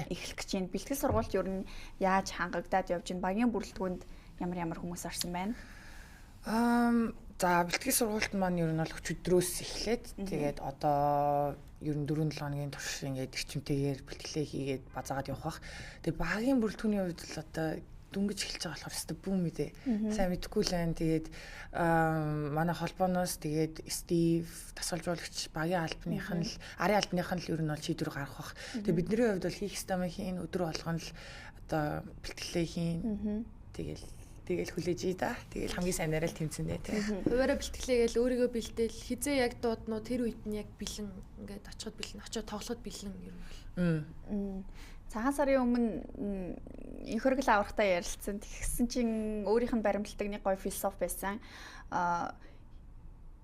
эхлэх гэж байна. Бэлтгэл сургуульд ер нь яаж хангагдаад явж байна? Багийн бүрэлдэхүүнд ямар хүмүүс орсон байна? За бэлтгэл сургуульд маань ер нь бол өчигдрөөс эхлээд тэгээд одоо ер нь 4-7 хоногийн турш ингээд эрчимтэйгээр бэлтгэлээ хийгээд базаагаад явах бах. Тэгээд багийн бүрэлдэхүүний хувьд л одоо дүнгиж эхэлж байгаа болохоор өстө бүүм мэдээ. Сайн мэдэхгүй л байна. Тэгээд манай холбооноос тэгээд Стив тасгалжуулагч багийн албаных нь л арын албаных нь л ер нь бол шийдвэр гаргах бах. Тэгээд бидний хувьд бол хийх ёстой хийн өдөр болгоно л одоо бэлтгэлээ хийн. Тэгэл хүлээж ий да. Тэгэл хамгийн сайнараа л тэмцэнэ тий. Хуваараа бэлтгэлээгээл өөрийгөө бэлдээл хизээ яг дууднуу тэр үед нь яг бэлэн ингээд очиод тоглоход бэлэн ер нь бол. Цагаан сарын өмнө инх хөргөл аврахтаа ярилцсан. Тэгсэн чинь өөрийнх нь баримтлагдаг нэг гоё философи байсан.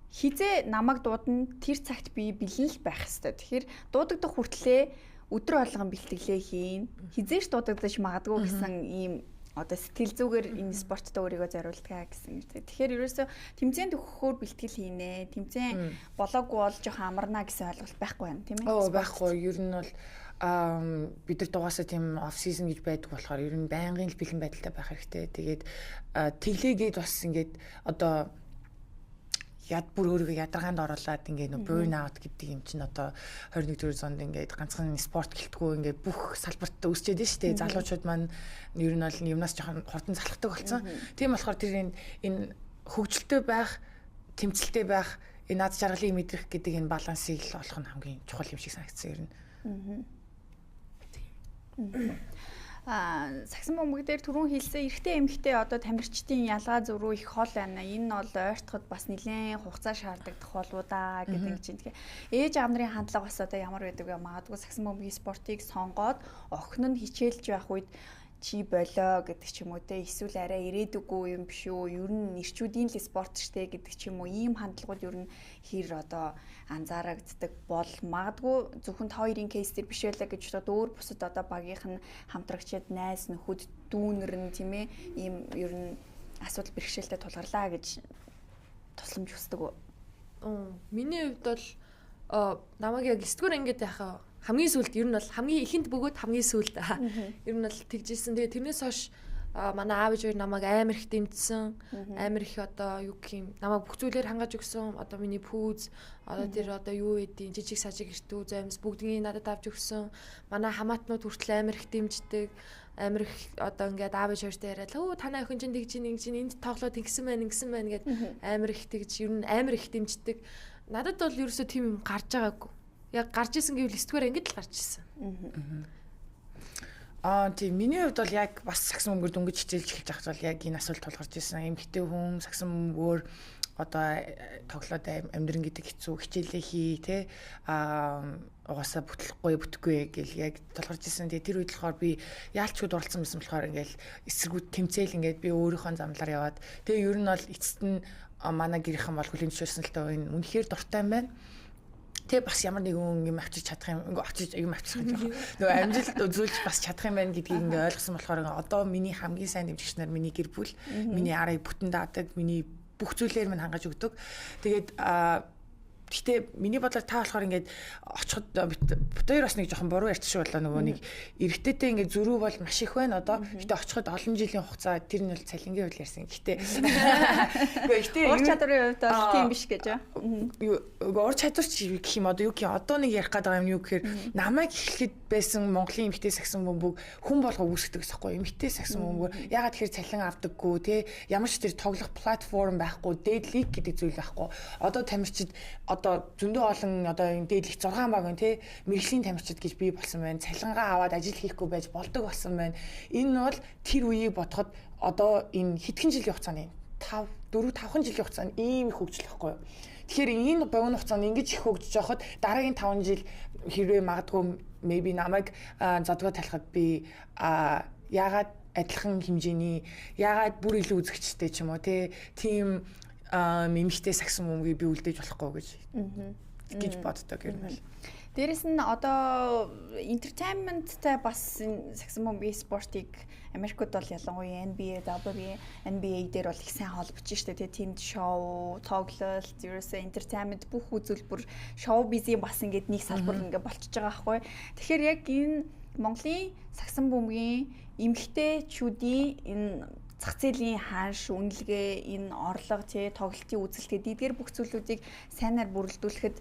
Хизээ намайг дуудна тэр цагт би бэлэн л байх хэвээр. Тэгэхээр дуудагдах хүртлээр өдөр болгон бэлтгэлээ хийн. Хизээш дуудагдаж магадгүй гэсэн ийм одоо сэтгэл зүгээр энэ спорттой өөрийгөө зориулдаг гэсэн юм. Тэгэхээр ерөөсөө тэмцээнд өгөхөөр бэлтгэл хийнэ. Тэмцээн болоогүй бол жоохон амарна гэсэн ойлголт байхгүй байна, тийм ээ? Байхгүй. Ер нь бол бид нар дугаасаа тийм оф сизон гэж байдаг болохоор ер нь байнгын л бэлэн байдалтай байх хэрэгтэй. Тэгээд тэглээгээд бас ингээд одоо яд бүр өөрийгөө ядаргаанд оруулаад ингээд нөө burn out гэдэг юм чинь одоо 21-р зуунд ингээд ганцхан спорт гэлтгүү ингээд бүх салбарт үүсчээд байна шүү дээ. Залуучууд маань ер нь бол юмнаас жоохон хурдан залхдаг болсон. Тийм болохоор тэр энэ хөгжилтэй байх, тэмцэлтэй байх, энэ над жаргалыг мэдрэх гэдэг энэ балансыг л олох нь хамгийн чухал юм шиг санагдсан ер нь. Сагсан бөмбөг дээр түрүүн хэлсэн эрэгтэй эмэгтэй одоо тамирчдын ялгаа зөрүү их хол байна. Энэ нь бол ойртоход бас нэлээд хугацаа шаарддаг болоо да гэдэг юм чинь. Тэгэхээр ээж аав нарын хандлага бас одоо ямар байдаг вэ? Магадгүй сагсан бөмбөгийн спортыг сонгоод охин нь хичээлж байх үед чи болоо гэдэг ч юм уу те эсвэл арай ирээдүггүй юм биш үү? Ер нь нэрчүүдийн л спорт штэ гэдэг ч юм уу. Ийм хандлагууд ер нь хэр одоо анзаарагддаг бол магадгүй зөвхөн та хоёрын кейс дээр биш байлаа гэж бодоод өөр бусад одоо багийнх нь хамтрагчид, найз нөхөд, дүүнэр нь тийм ээ ийм ер нь асуудал бэрхшээлтэй тулгарлаа гэж тусламж хүсдэг үү? Миний хувьд бол намайг яг 9-р ангид яхаа хамгийн сүүлд ер нь бол хамгийн ихэнд бөгөөд хамгийн сүүлд ер нь бол тэгжсэн. Тэгээ тэрнээс хойш манай аав ээж хоёр намайг амар их дэмжсэн. Амар их одоо юу гэх юм намайг бүх зүйлээр хангаж өгсөн. Одоо миний пүүз одоо тэр одоо юу эдийн жижиг сажиг эртүү займс бүгднийг надад авч өгсөн. Манай хамаатнууд хүртэл амар их дэмждэг. Амар их одоо ингээд аав ээж хоёртой яриад өө танай охин чинь тэгж ингэж энд тоглоо тэгсэн байна гэд амар их тэгж ер нь амар их дэмждэг. Надад бол ерөөсөө тийм юм гарч байгаагүй. Яг гарч исэн гэвэл 9-р ангид л гарч исэн. Тийм миний хувьд бол яг бас сагсан бөмбөр дөнгөж хичээлж эхэлж байхад бол яг энэ асуулт тулгарч ирсэн. Эмэгтэй хүн сагсан бөмбөр одоо тоглоод амьдран гэдэг хэцүү хичээлээ хий те угаасаа бүтэхгүй гэл яг тулгарч ирсэн. Тэгээ тэр үед болохоор би яалчуд оролцсон байсан болохоор ингээл эсэргүүд тэмцээл ингээд би өөрийнхөө замлаар яваад тэгээ ер нь бол эцэст нь манай гэрийнхэн бол хүлээн зөвшөөрсөн л тоо энэ үнэхээр дуртай юм байна. Тэгээ бас ямар нэгэн юм авчиж чадах юм авчих юм нөгөө амжилт үзүүлж бас чадах юм байна гэдгийг ингээ ойлгосон болохоор одоо миний хамгийн сайн дэмжигч нар миний гэр бүл миний арыг бүтэн даадаг миний бүх зүйлээр минь хангаж өгдөг. Тэгээд гэхдээ миний бодлоор та болохоор ингээд очиход бутхоёр бас нэг жоохон буруу ярьчих болоо нөгөө нэг эргэжтэйтэй ингээд зөрүү бол маш их байна одоо. Гэхдээ очиход олон жилийн хугацаа тэр нь бол цалингийн хувьд ярьсан. Гэхдээ уур чадварын хувьд бол тийм биш гэж аа. Уур чадвар ч гэх юм одоо юу гэх одоо нэг ярих гээд байгаа юм юу гэхээр намайг эхлэхэд байсан Монголын эмэгтэй сагсан бөмбөг хүн болго үүсгдэг гэсэхгүй эмэгтэй сагсан бөмбөг ягаад тэгэхээр цалин авдаггүй те ямар ч тэр тоглох платформ байхгүй дээд лиг гэдэг зүйл байхгүй одоо тамирчид одоо зөндөө олон одоо энэ дээдлэх 6 баг тий мэрэгжлийн тамирчид гэж бий болсон байна. Цалингаа аваад ажил хийхгүй байж болдог болсон байна. Энэ бол тэр үеийг бодоход одоо энэ хэдхэн жилийн хугацааны 4-5 жилийн хугацаанд ийм их хөгжил байхгүй юу. Тэгэхээр энэ богино хугацаанд ингэж их хөгжиж явахад дараагийн 5 жил хэрвээ магадгүй maybe намайг задгаа талахад би яагаад адилхан хэмжээний яагаад бүр илүү үзэгчтэй ч юм уу тийм эмэгтэй сагсан бөмбөгийг би үлдээж болохгүй гэж боддог юм байна. Дээрэс нь одоо entertainment-тай бас сагсан бөмбөгийн спортыг Америкт бол ялангуяа NBA, NBA дээр бол их сайн холбож штэ тийм шоу, тоглолт, ерөөсөө entertainment бүх үзүүлбэр шоу бизнес бас ингээд нэг салбар ингээд болчихж байгаа байхгүй. Тэгэхээр яг энэ Монголын сагсан бөмбөгийн эмэгтэйчүүдийн энэ зах зээлийн хааш, үнэлгээ, энэ орлого, тоглолтын үзэлт гэдгээр бүх зүйлүүдийг сайнаар бүрэлдүүлэхэд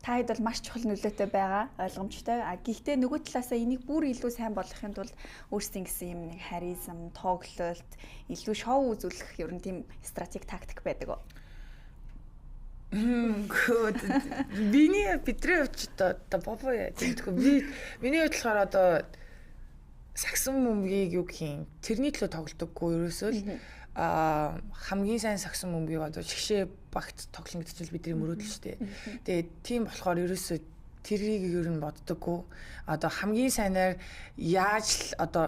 та хэд бол маш чухал нөлөөтэй байгаа ойлгомжтой. Гэхдээ нөгөө талаасаа энийг бүр илүү сайн болгохын тулд өөрсдийн гэсэн юм нэг харизм, тоглолт, илүү шоу үзүүлэх ер нь тийм стратеги тактик байдаг. Биний бидний хувьд одоо бобо яа гэдэггүй би миний хувьд болохоор одоо сагсан бөмбөгийг юу гэх юм тэрний төлөө тоглодоггүй ерөөсөө л хамгийн сайн сагсан бөмбөгийг одоо шгшээ багт тоглоно гэдэг чинь бидний мөрөөдөл шүү дээ. Тэгээд тийм болохоор ерөөсөө тэрийг ер нь боддоггүй. Одоо хамгийн сайнаар яаж л одоо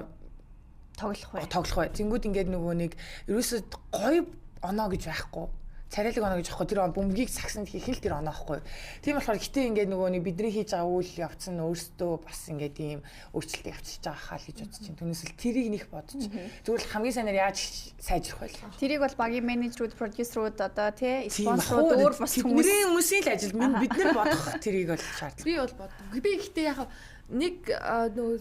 тоглох вэ? Тэнгүүд ингээд нөгөө нэг ерөөсөө гоё оноо гэж байхгүй. Царайлаг оноо гэж аахгүй тэр бөмбөгийг сагсанд хийх л тэр оноо аахгүй. Тийм болохоор гэтээ ингээд нөгөө нэг бидний хийж байгаа үйл явц нь өөрсдөө бас ингээд ийм өөрчлөлт явчихж байгаа хаа л гэж бодож чинь. Түүнээс л тэрийг нэх бодож. Зүгээр л хамгийн сайнаар яаж сайжрах вэ? Тэрийг бол багийн менежерүүд, продюсерүүд одоо тий спонсорууд өөр бас хүмүүсийн л ажил бид нар бодох тэрийг бол шаардлагатай. Би бол боддог. Би ихтэй яг нэг нөгөө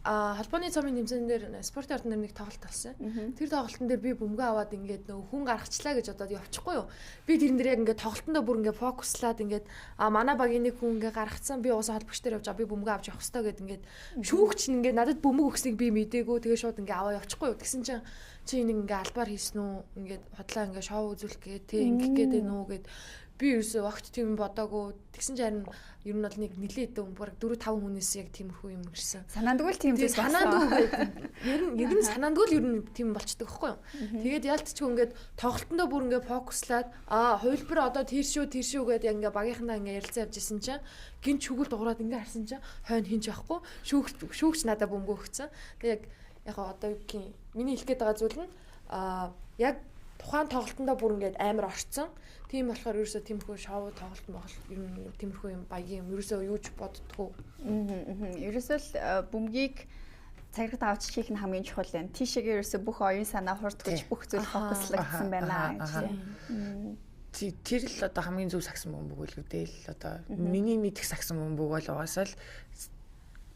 холбооны цомын нэмсэн дээр спортын ордон дээр нэг тоглолт болсон. Тэр тоглолтын дээр би бөмбөгөө аваад ингээд нөгөө хүн гаргачлаа гэж одоо явчихгүй юу. Би тэрэн дээр яг ингээд тоглолтондоо бүр ингээд фокуслаад ингээд манай багийн нэг хүн ингээд гаргацсан би уусаа холбогч дээр явж би бөмбөгөө авч явах хэрэгтэй гэд ингээд шүүгч нь ингээд надад бөмбөг өгснийг би мдээгүй тэгээ шууд ингээд аваа явчихгүй юу. Тэгсэн чинь чи нэг ингээд албаар хийсэн үү ингээд хотлоо ингээд шоу үзүүлэх гээ тэг ингээд гэдэг нүү гэд би ерөөсөө огт тийм бодоагүй. Тэгсэн чинь харин ер нь бол нэг нилээд баг 4-5 хүнээс яг тиймэрхүү юм ирсэн. Санаандгүй л тийм зүйл санаандгүй. Ер нь санаандгүй л ер нь тийм болчдөг байхгүй юу? Тэгээд ялтчгүй ингээд тоглолтондоо бүр ингээд фокуслаад хувилбар одоо тэр шүү гэдэг ингээд багийнхандаа ингээд ярилцсан явж исэн чинь гинт шүгэл дуурайд ингээд харсан чинь хойно хинж байхгүй. Шүүгч надад бөмбөө өгсөн. Тэгээд яг одоо юу гэх юм миний хэлэх гээд байгаа зүйл нь яг тухайн тоглолтондоо бүр ингээд амар орцсон. Тийм болохоор ерөөсөө тиймэрхүү шоу тоглолт могол юм тиймэрхүү юм баян юм ерөөсөө юуж боддгоо. Ерөөсөө л бөмбөгийг цагт авч хийх нь хамгийн чухал юм. Тийшээгээ ерөөсөө бүх оюун санаа хурдгаж бүх зүйл фокуслагдсан байна гэж. тэр л одоо хамгийн зөв сагсан бөмбөг л үдээ л одоо миний мэдих сагсан бөмбөг бол угаасаа л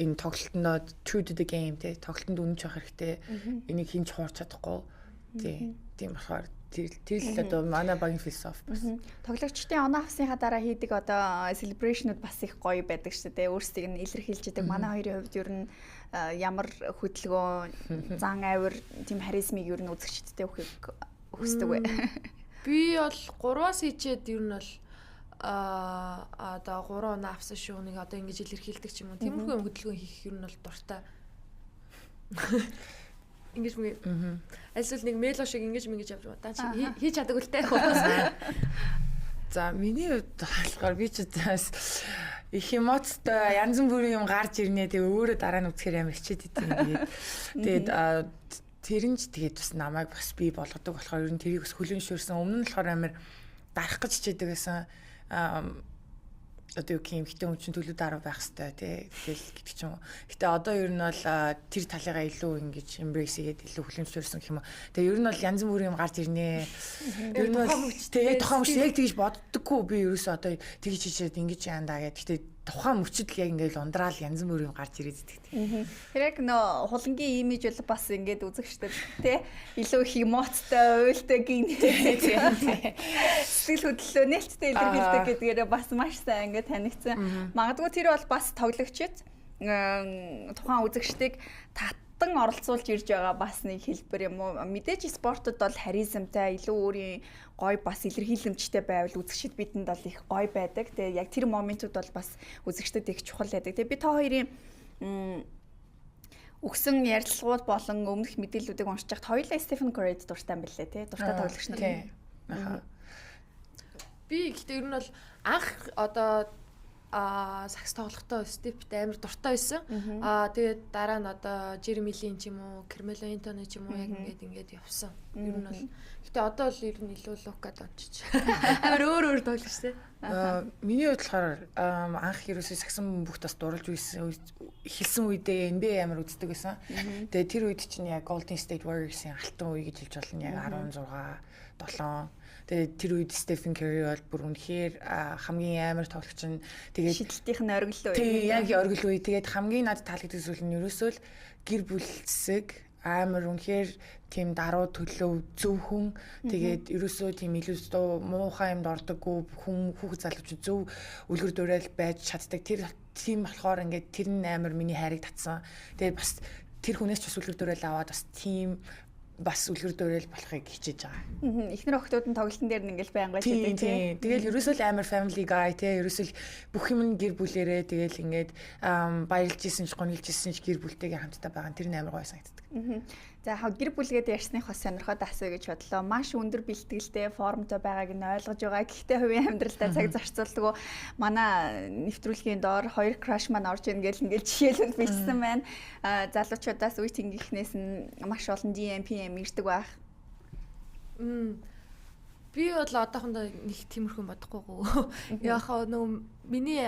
энэ тоглолтод true to the game те тоглолтод үнэнч байх хэрэгтэй. Энийг хинч хуурч чадахгүй. Тийм болохоор тэр л одоо манай багийн философи бас. Тоглогчдын оноо авсныхаа дараа хийдэг одоо celebration-ууд бас их гоё байдаг шүү дээ. Өөрсдийг нь илэрхийлж байгаа. Манай хоёрын хувьд ер нь ямар хөдөлгөөн, зан авир, тийм харизмыг ер нь үзэгчдтэй өгөхийг хүсдэг вэ? Би бол 3-аас хийчээд ер нь бол одоо 3 оноо авсан шүү нэг одоо ингэж илэрхийлдэг ч юм уу. Тиймэрхүү хөдөлгөөн хийх ер нь бол дуртай. Ингэж мэг альсвал нэг мейло шиг ингэж явж байгаа. Чи хийж чаддаг үлтэй. За миний хувьд болохоор би ч их эмоцтой янз бүрийн юм гарч ирнэ. Тэгээ өөрөө дараа нь үзэхээр амар хичээд идэв. Тэгээд тэр нь ч тэгээд бас намайг бас би болгодог болохоор ер нь тэрийг бас хүлээншүүрсэн. Өмнө нь болохоор амар дарах гэж хичээдэг байсан. Одоо юу гэх юм хитэн хүн чинь төлөв дараа байх хэвээр тий тэгэл гэдэг ч юм уу. Гэтэ одоо ер нь бол тэр талыгаа илүү ингэж embrace хийгээд илүү хүлэмжлүүлсэн гэх юм уу. Тэгээ ер нь бол янз бүрийн юм гарч ирнэ. Ер нь бол тэгээ тухайн мөч яг тэгж боддоггүй би ерөөсөө одоо тэгж хичээд ингэж яандаа гэдэг. Гэтэ тухайн мөчөд л яг ингээл ундраал янз бүрийн юм гарч ирээд идэг. Тэр яг нөө хулангийн имиж бол бас ингээд үзэгчтэй тий илүү их эмоцтой, уйлтай гинтэй сэтгэл хөдлөлөө нээлттэй илэрхийлдэг гэдгээрээ бас маш сайн ингээд танигдсан. Магадгүй тэр бол бас тоглогчид тухайн үзэгчдийг татан оролцуулж ирж байгаа бас нэг хэлбэр юм уу. Мэдээж спортод бол харизмтай илүү өөрийн гой бас илэрхийлэмжтэй байвал үзэгчд бидэнд бол их гой байдаг. Тэгээ яг тэр моментууд бол бас үзэгчдэд их чухал байдаг. Тэгээ би та хоёрын өгсөн ярилцлагууд болон өмнөх мэдээллүүдийг уншиж байхад хоёулаа Стефен Curry-д дуртай юм билээ тий. Дуртай тоглогч нар. Би гэхдээ ер нь бол анх одоо сакс тоглохдоо Степт амар дуртай байсан. Тэгээд дараа нь одоо Jeremy Lin ч юм уу, Carmelo Anthony ч юм уу яг ингээд явсан. Ер нь бол гэтээ одоо л ер нь илүү Luka Doncic. Амар өөр тоглож штэ. Миний хувьд болохоор анх ерөөсөө саксан бөхт бас дурлж эхэлсэн үедээ NBA амар үздэг байсан. Тэгээд тэр үед чинь яг Golden State Warriors-ийн алтан үе гэж хэлж болно. Яг 16, 7. Тэгээд тэр үед Stephen Curry бол бүр үнэхээр хамгийн амар тоглогч нь. Тэгээд шидэлтийнх нь оргил үе. Тий, яг оргил үе. Тэгээд хамгийн надад таалагддаг зүйл нь ерөөсөө л гэр бүл зэсэг амар үнэхээр тийм даруу төлөв зөв хүн. Тэгээд ерөөсөө тийм илүү муухай юмд ордоггүй хүн хүүхэд залууч зөв үлгэр дуурайл байж чаддаг. Тэр тийм болохоор ингээд тэр нь амар миний хайрыг татсан. Тэгээд бас тэр хүнээс ч бас үлгэр дуурайл аваад бас тийм бас үлгэр дуурайл болохыг хичээж байгаа. Эхнэр охтууд нь тоглолтын дээр нь ингээл байнга байдаг тийм. Тэгэл ерөөсөө л амар family guy тий. Ерөөсөө л бүх юм нь гэр бүлэрээ тэгэл ингээд баярлж исэн ч гонилж исэн ч гэр бүлтэйгээ хамтдаа байгаа. Тэр нь амар гоё санагддаг. За гэр бүлгээд ярьсныхоо сонирхоод асууя гэж бодлоо. Маш өндөр бэлтгэлтэй формтой байгааг нь ойлгож байгаа. Гэхдээ хувийн амьдралдаа цаг зарцуулдаг. Манай нэвтрүүлгийн доор 2 crush маань орж ийн гэл ингээл жишээлбэл бичсэн байна. Залуучуудаас үе тэнгийнхнээс нь маш олон DM PM ирдэг байх. Би бол одоохондоо нэг тиймэрхүү бодохгүйгөө. Яхаа нөө миний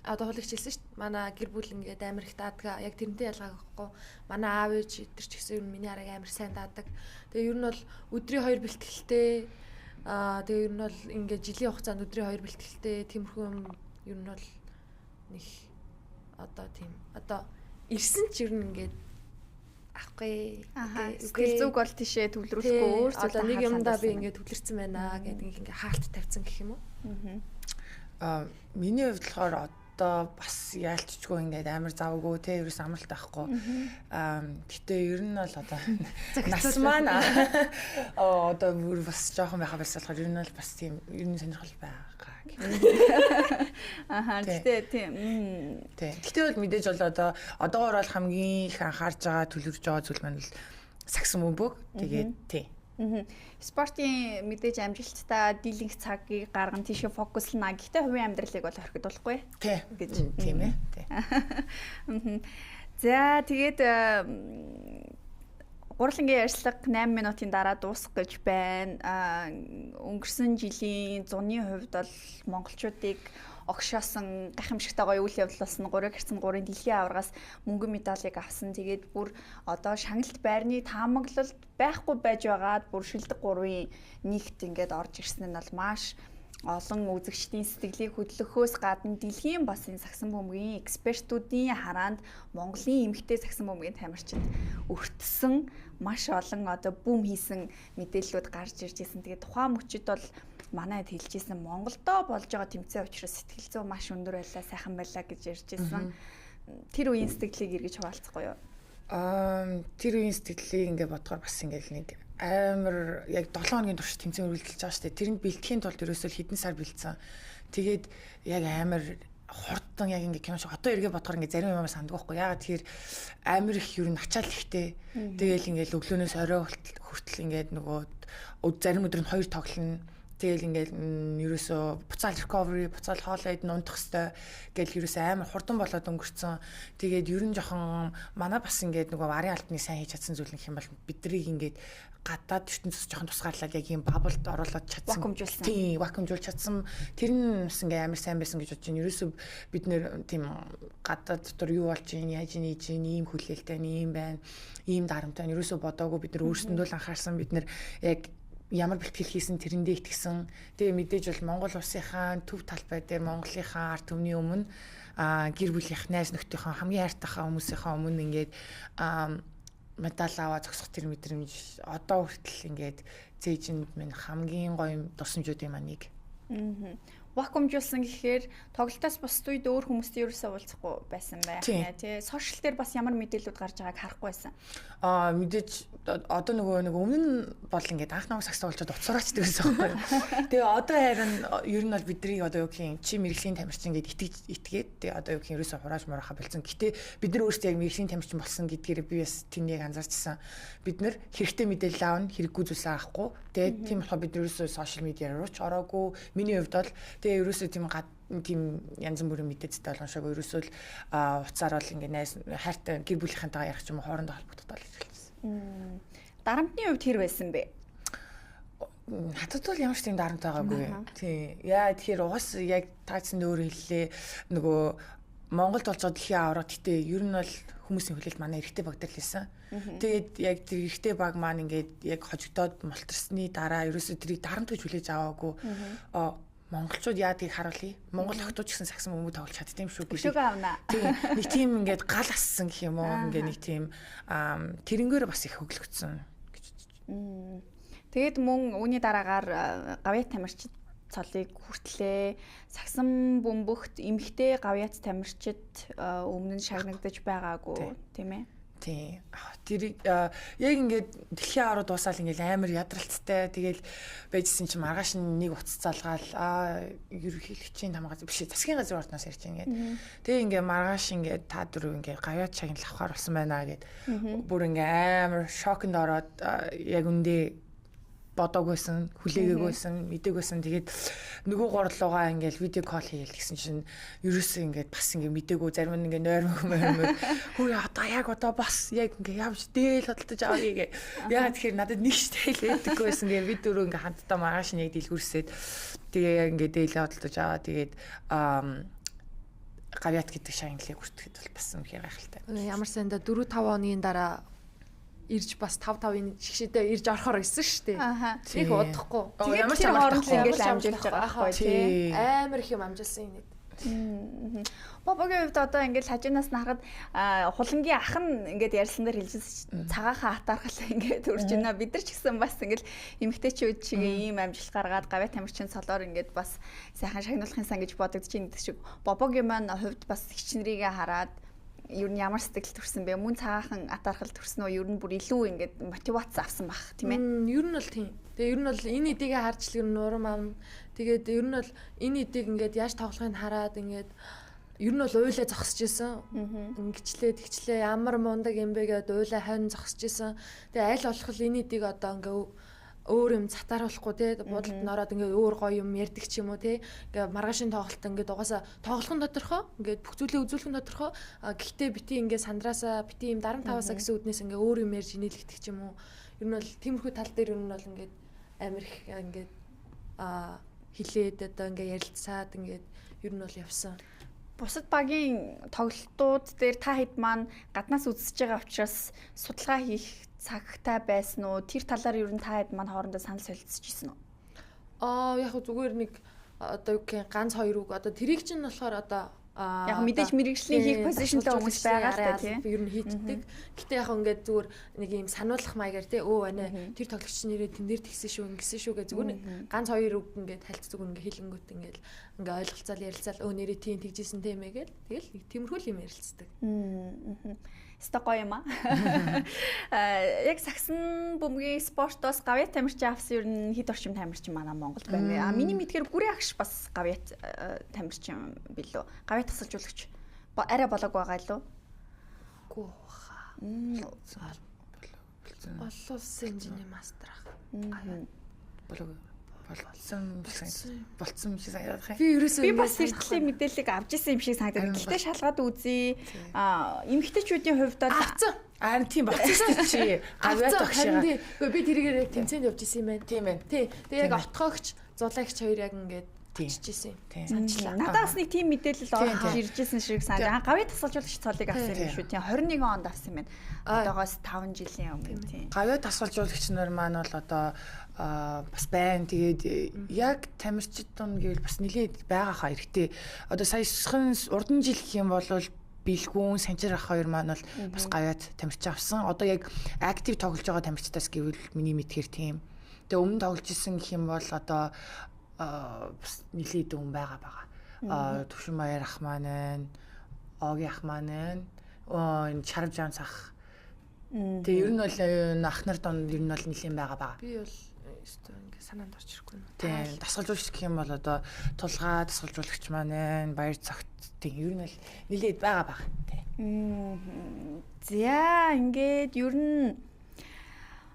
одоо хулагч хэлсэн шүү дээ. Манай гэр бүл ингээд амар их даадаг. Яг тэрнтэй ялгаагүй. Манай аав ээж тэр ч гэсэн миний арайг амар сайн даадаг. Тэгээ ер нь бол өдрийн 2 бэлтгэлтэй тэгээ ер нь бол ингээд жилийн хугацаанд өдрийн 2 бэлтгэлтэй тиймэрхүү юм ер нь бол нэг одоо тийм одоо ирсэн ч ер нь ингээд ахгүй. Сэтгэл зүг бол тийшээ төвлөрүүлэхгүй өөр зүйл одоо нэг юмдаа би ингээд төвлөрсөн байна гэдэг ингээд хаалт тавьсан гэх юм уу? Миний хувьд болохоор одоо бас яалтчгүй ингээд амар завгүй те ерөөс амралт байхгүй. Гэтэ ер нь бол одоо нас маань одоо бүр бас жоохон байхаа бас болохоор ер нь бол бас тийм ер нь сонирхол байгаа. Гэтэ тийм. Гэтэ бол мэдээж бол одоогоор бол хамгийн их анхаарж байгаа төлөвлөж байгаа зүйл маань л саксан бөмбөг. Тэгээд тий. Спортын мэдээж амжилттай дийлэнх цагийг гарган тийшээ фокуслна. Гэхдээ хувийн амьдралыг бол орхидуулахгүй гэж тийм ээ. За тэгээд Гурвангийн ярьцлага 8 минутын дараа дуусах гэж байна. Өнгөрсөн жилийн зуны хувьд бол монголчуудыг огшоосон гайхамшигтай гоё үйл явдал болсон 3 гэрцэн 3-ын дэлхийн аваргаас мөнгөн медалийг авсан. Тэгээд бүр одоо шагналт байрны таамаглалд байхгүй байж байгаад бүр шилдэг 3-ын нэгт ингээд орж ирсэн нь бол маш олон үзэгчдийн сэтгэлийг хөдлөхөөс гадна дэлхийн бас энэ сагсан бөмбөгийн экспертүүдийн хараанд Монголын эмэгтэй сагсан бөмбөгийн тамирчид өртсөн маш олон одоо бүүм хийсэн мэдээллүүд гарч ирж байсан. Тэгээд тухайн мөчид бол манайд хэлжсэн Монголдо болж байгаа тэмцээн учраас сэтгэл зүй маш өндөр байлаа, сайхан байлаа гэж ярьж байсан. Тэр үеийн сэтгэлийг эргэж хуваалцахгүй юу? Тэр үеийн сэтгэлийг ингээд бодохоор бас ингээд нэг амар яг 7 хоногийн турш тэмцээн үргэлжилж байгаа шүү дээ. Тэрэнд бэлтгэхийн тулд ерөөсөө хэдэн сар бэлдсэн. Тэгээд яг амар хурдан яг ингээд кино шиг одоо эргээ бодохоор ингээд зарим юм санддаг байхгүй. Ягаад тэгэхээр амар их юу начаал ихтэй. Тэгээл ингээд өглөөнөөс орой хүртэл ингээд нөгөө зарим өдөр нь 2 тоглоно. Тэгэл ингээд ерөөсөө буцаал recovery, буцаал хоолой идэх унтах хэвээр гэл ерөөсөө амар хурдан болоод өнгөрцөн. Тэгээд ер нь жоохон манай бас ингээд нөгөө арын альбаны сайн хийж чадсан зүйл нэг юм бол биднийг ингээд гадаад ертөнцөөс жоохон тусгаарлаад яг юм бабблд оруулаад чадсан. Вакуумжуулсан. Тийм, вакуумжуулж чадсан. Тэр нь бас ингээд амар сайн байсан гэж бодож байна. Ерөөсөө бид нэр тийм гадаад дотор юу болж ийн, яаж ийж ийн, ийм хүлээлттэй, ийм байна, ийм дарамттай. Ерөөсөө бодоогүй бид нар өөрсөндөө л анхаарсан. Бид нар яг ямар бэлтгэл хийсэн тэрэндээ итгэсэн. Тэгээ мэдээж бол Монгол улсынхаа төв талбай дээр Монголынхаа ард түмний өмнө гэр бүлийнх найз нөхдийнхөө хамгийн хайртайхаа хүмүүсийнхээ өмнө ингээд медаль аваа зогсох тэр мэдрэмж одоо хүртэл ингээд зээжинд минь хамгийн гоё дурсамжуудын маань нэг. Вакуумжуулсан гэхээр тоглолтоос бусд үед өөр хүмүүстэй ерөөсөө уулзахгүй байсан байх нэ тий. Сошиал дээр бас ямар мэдээлэлүүд гарч байгааг харахгүй байсан. Мэдээж одоо нөгөө нэг өмнө нь бол ингээд анх намайг сакс тоглолцоод уцураачдаг байсан байхгүй юу. Тэгээ одоо харин ер нь бол бидний одоо юу гэх юм чи мэрэгжлийн тамирчин ингээд итгээд тэгээ одоо юу гэх юм ерөөсөө хурааж муурахаа болсон. Гэтэ бид нар өөрсдөө яг мэрэгжлийн тамирчин болсон гэдгээр би бас тэнийг анзаарчсан. Бид нар хэрэгтэй мэдээлэл аавна, хэрэггүй зүйлсээ авахгүй. Тэгээ тийм болохоор бид ерөөсөө сошиал медиа руу ч ороогүй. Миний хувьд бол тэгээ ерөөсөө тийм янз бүрийн мэдээцтэй болгоншоогүй ерөөсөө л уцаар бол ингээд найз хайртай гэр бүлийнхэнтэйгээ ярих ч юм уу хоорондоо холбогдоод хэлсэн. Дарамтны хувьд хэр байсан бэ? Хатад бол ямар ч тийм дарамт байгаагүй. Тийм. Яа тэгэхээр угаас яг таацсан өөр хэллээ нөгөө Монголд болж байгаа дэлхийн аварга гэтээ ер нь бол хүмүүсийн хүлээлт манай эрэгтэй баг дээр л байсан. Тэгээд яг тэр эрэгтэй баг маань ингээд яг хожигдоод мултарсны дараа ерөөсөө тэрийг дарамт гэж хүлээж аваагүй. Монголчууд яадгийг харуулъя. Монгол охтууд ч гэсэн сагсан бөмбөг тоглож чаддсан юм шүү. Өшөөгөө авнаа. Тийм. Нэг тийм ингээд гал ассан гэх юм уу. Ингээд нэг тийм тэрнгээр бас их хөглөгдсөн гэж. Тэгээд мөн үүний дараагаар гавьяат тамирчид цолыг хүртлээ. Сагсан бөмбөгт эмхтэй гавьяат тамирчид өмнө нь шагнагдаж байгаагүй тийм ээ. Тийм. Тэр яг ингээд дэлхийн аврал дуусаал ингээд амар ядралцтай тэгэл байжсэн чинь маргааш нэг утас залгаал ерөнхийлөгчийн тамгаас биш засгийн газрын ордноос ярьж байгаа ингээд. Тэгээ ингээд маргааш ингээд та дөрөв ингээд гавьяат шагнал авахар болсон байна гэд. Бүр ингээд амар шокнд ороод яг үндэ бодоогүйсэн, хүлээгээгүйсэн, мэдээгээсэн. Тэгээд нөгөө горлуугаа ингээл видео кол хийгээл гэсэн чинь ерөөсөө ингээд бас ингээд мэдээгүй зарим нь ингээд нойрмог хөө одоо яг одоо бас яг ингээд явж дээл хөдөлтөж авъя гэ. Яагаад тэгэхээр надад нэг штэй л ээдэггүй байсан. Тэгээд бид дөрөв ингээд хамтдаа маргааш нэг дэлгүүрсээд тэгээ яг ингээд дээлээ хөдөлтөж аваа. Тэгээд гавьяат гэдэг шагналыг хүртэхэд бол бас үнэхээр гайхалтай. Ямар санда 4-5 хоногийн дараа ирж бас 5-5-ын шигшээдээ ирж орохоор ирсэн шүү дээ. Их удахгүй. Ямар ч хооронд ингэж амжилж байгаа байхгүй тий. Амар их юм амжилсан юм. Бобогийн хувьд одоо ингээд хажуунаас нарахад хулангийн ах нь ингээд ярьсан дээр хэлжсэн цагаахаа атаархал ингээд үрж байна. Бид нар ч гэсэн бас ингээд эмэгтэйчүүд шиг ийм амжилт гаргаад гавьяат тамирчин цолоор ингээд бас сайхан шагнуулахын сан гэж бодогдож байна гэдэг шиг. Бобогийн маань хувьд бас хичнэрийгээ хараад ер нь ямар сэтгэл төрсөн бэ? Мөн цагаахан атаархал төрсөн үү? Ер нь бүр илүү ингээд мотивац авсан баг тийм ээ. Ер нь бол тийм. Тэгээ ер нь бол энэ эдийг харж л ер нь урам аав. Тэгээд ер нь бол энэ эдийг ингээд яаж тоглохыг хараад ингээд ер нь бол уйлаа зогсож исэн. Ингэчлээ ямар мундаг юм бэ гэдээ уйлаа хойно зогсож исэн. Тэгээ аль болох энэ эдийг одоо ингээд өөр юм цатааруулахгүй те буудалд нь ороод ингээд өөр гоё юм ярьдаг ч юм уу те ингээд маргаашийн тоглолт ингээд угаасаа тоглох нь тодорхой ингээд бүх зүйлээ үзүүлэх нь тодорхой гэхдээ бити ингээд сандраасаа бити юм дарам таваасаа гэсэн үднээс ингээд өөр юм ярьж инээлгдэг ч юм уу ер нь бол тиймэрхүү тал дээр ер нь бол ингээд амир их ингээд хилээд одоо ингээд ярилцаад ингээд ер нь бол явсан. Бусад багийн тоглолтууд дээр та хэд маань гаднаас үзэж байгаа учраас судалгаа хийх цагтай байсан уу? Тэр талаар ер нь та хэд маань хоорондоо санал солилцож ирсэн үү? Яг зүгээр нэг одоо юу гэх ганц хоёр үг одоо тэрийг чинь болохоор одоо яг мэдээж мэрэгжлийн хийх позишнтэй хүмүүс байгаа тийм ер нь хийддэг. Гэтэ яг ингээд зүгээр нэг юм сануулгах маягаар тий тэр тоглогч нэрээ тэн дээр тэгсэн шүү ингэсэн шүү гэх зүгээр нэг ганц хоёр үг ингээд тайлцдаг ингээд хэлэнгүүт ингээд ойлголцоол ярилцаал нэрээ тийм тэгжсэн тийм ээ гэл тэгэл нэг тиймэрхүү юм ярилцдаг. Стокой юм аа. Яг сагсан бөмбөгийн спортоос гавьяат тамирчин авсан ер нь хэд орчим тамирчин манай Монголд байна. Миний мэдгээр бүрийн агш бас гавьяат тамирчин билүү. Гавьяат тасалжуулагч арай болоог байгаа лөө. Үгүй хаа. Олон улсын инженери мастер ах. Болоог болцсон юм шиг санагдах юм. Би бас эртлийн мэдээллийг авч ирсэн юм шиг санагдав. Гэхдээ шалгаад үзье. Эмэгтэйчүүдийн хувьд бол авцсан. Харин тийм болцсон чи гавьяат багшаа. Би тэрийгээр яг тэмцээнд явж исэн юм байна. Тийм ээ. Тий. Тэгээ яг отгоогч, зулагч хоёр яг ингээд очижсэн. Санчлаа. Надаас нэг тийм мэдээлэл орж иржсэн шиг санагдав. Гавьяат тасалжуулагч цолыг авсан юм шүү. Тийм 21 онд авсан юм байна. Одоогоос 5 жилийн өмнө тийм. Гавьяат тасалжуулагч нар маань бол одоо бас байна. Тэгээд яг тамирчид тун гэвэл бас нэлээд байгаа хаа хэрэгтэй. Одоо саяхан урдан жил гэх юм бол Билгүүн, Санжир ах хоёр маань бол бас гавьяат тамирчин авсан. Одоо яг актив тоглож байгаа тамирчдаас гэвэл миний мэдхээр тийм. Тэгээ өмнө тоглож исэн гэх юм бол одоо бас нэлээд өн байгаа. Төвшин Маяр ах маань, Оги ах маань, энэ Чарав Жанс ах. Тэгээ ер нь бол ах нар донд ер нь бол нэлээд байгаа. Би бол ингээ санаанд орж ирэхгүй нэ. Тийм, дасгалжуулагч гэх юм бол одоо тулгаа дасгалжуулагч маань, баяр цагт тийм ер нь бол нэлээд байгаа. Тийм. За ингээд ер нь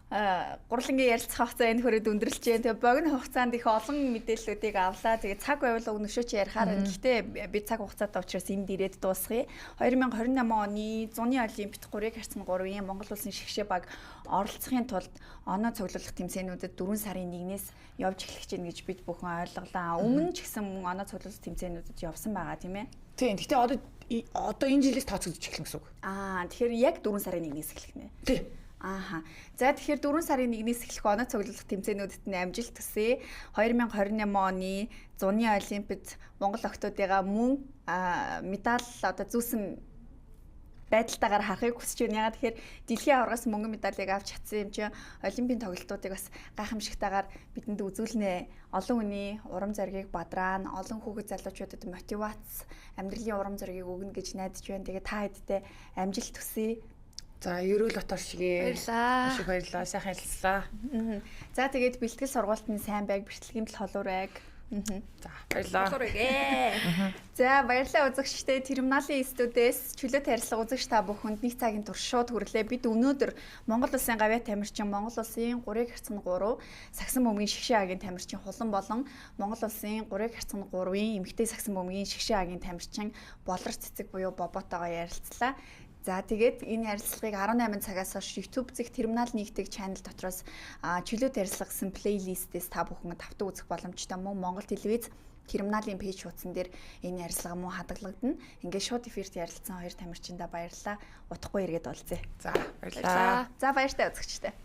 гурлангийн ярилцах хугацаа энэ хүрээд өндөрлж जैन. Тэгээ богино хугацаанд их олон мэдээллүүдийг авлаа. Тэгээ цаг байвал өнөөшөө чи ярихаар нь. Гэхдээ би цаг хугацаатай учраас энд ирээд дуусгая. 2028 оны зуны олимпиад 3x3-ийн Монгол улсын шигшээ баг оролцохын тулд оноо цуглуулах тэмцээнүүдэд 4 сарын 1-ээс явж эхлэх гэж гэж бид бүхэн ойлголоо. Өмнө ч гэсэн оноо цуглуулах тэмцээнүүдэд явсан байгаа тийм ээ. Тийм. Гэхдээ одоо энэ жилээс тооцогдож эхлэх гэсэн үг. Тэгэхээр яг 4 сарын 1-ээс эхлэх нэ. Тийм. За тэгэхээр 4 сарын 1-ээс эхлэх оноо цуглуулах тэмцээнүүдэд нь амжилт төсөө. 2028 оны зуны олимпиад Монгол охтуудыгаа мөн медаль одоо зүүсэн байдалтайгаар харахыг хүсэж байна. Ягаад тэгэхээр дэлхийн аваргаас мөнгөн медалийг авч чадсан юм чинь олимпийн тоглолтуудыг бас гайхамшигтайгаар бидэнд үзүүлнэ. Олон хүний урам зоригийг бадраана, олон хүүхэд залуучуудад мотивац, амьдралын урам зоригийг өгнө гэж найдаж байна. Тэгээ та хэдтэй амжилт төсөө. За, ерөөл отор шигээ. Баярлаа. Ашиг баярлаа. Сайхан хэллээ. За, тэгээд бэлтгэл сургалтын сайн байг, бэрхтэлгийн толгойрыг. За, баярлаа. За, баярлалаа үзэгчдээ. Терминалийн студиэс чөлөөт харилцаа үзэгч та бүхэнд нэг цагийн турш шууд хүрлээ. Бид өнөөдөр Монгол улсын гавьяат тамирчин, Монгол улсын 3x3 сагсан бөмбөгийн шигшээ агийн тамирчин Хулан болон Монгол улсын 3x3-ийн эмэгтэй сагсан бөмбөгийн шигшээ агийн тамирчин Болор Цэцэг буюу Боботойгоо ярилцлаа. За тэгээд энэ ярилцлагыг 18 цагаас хойш YouTube зэх терминал нэгтгэх channel дотроос чөлөөт ярилцлага гэсэн плейлистээс та бүхэн тавтан үзэх боломжтой мөн Монгол телевиз терминалийн пэйж хуудсан дээр энэ ярилцлага мөн хадгалагдана. Ингээд шууд эфирт ярилцсан хоёр тамирчиндаа баярлалаа. Утгагүй эргээд олзъя. За баярлалаа. За баяртай үзэгчтэй.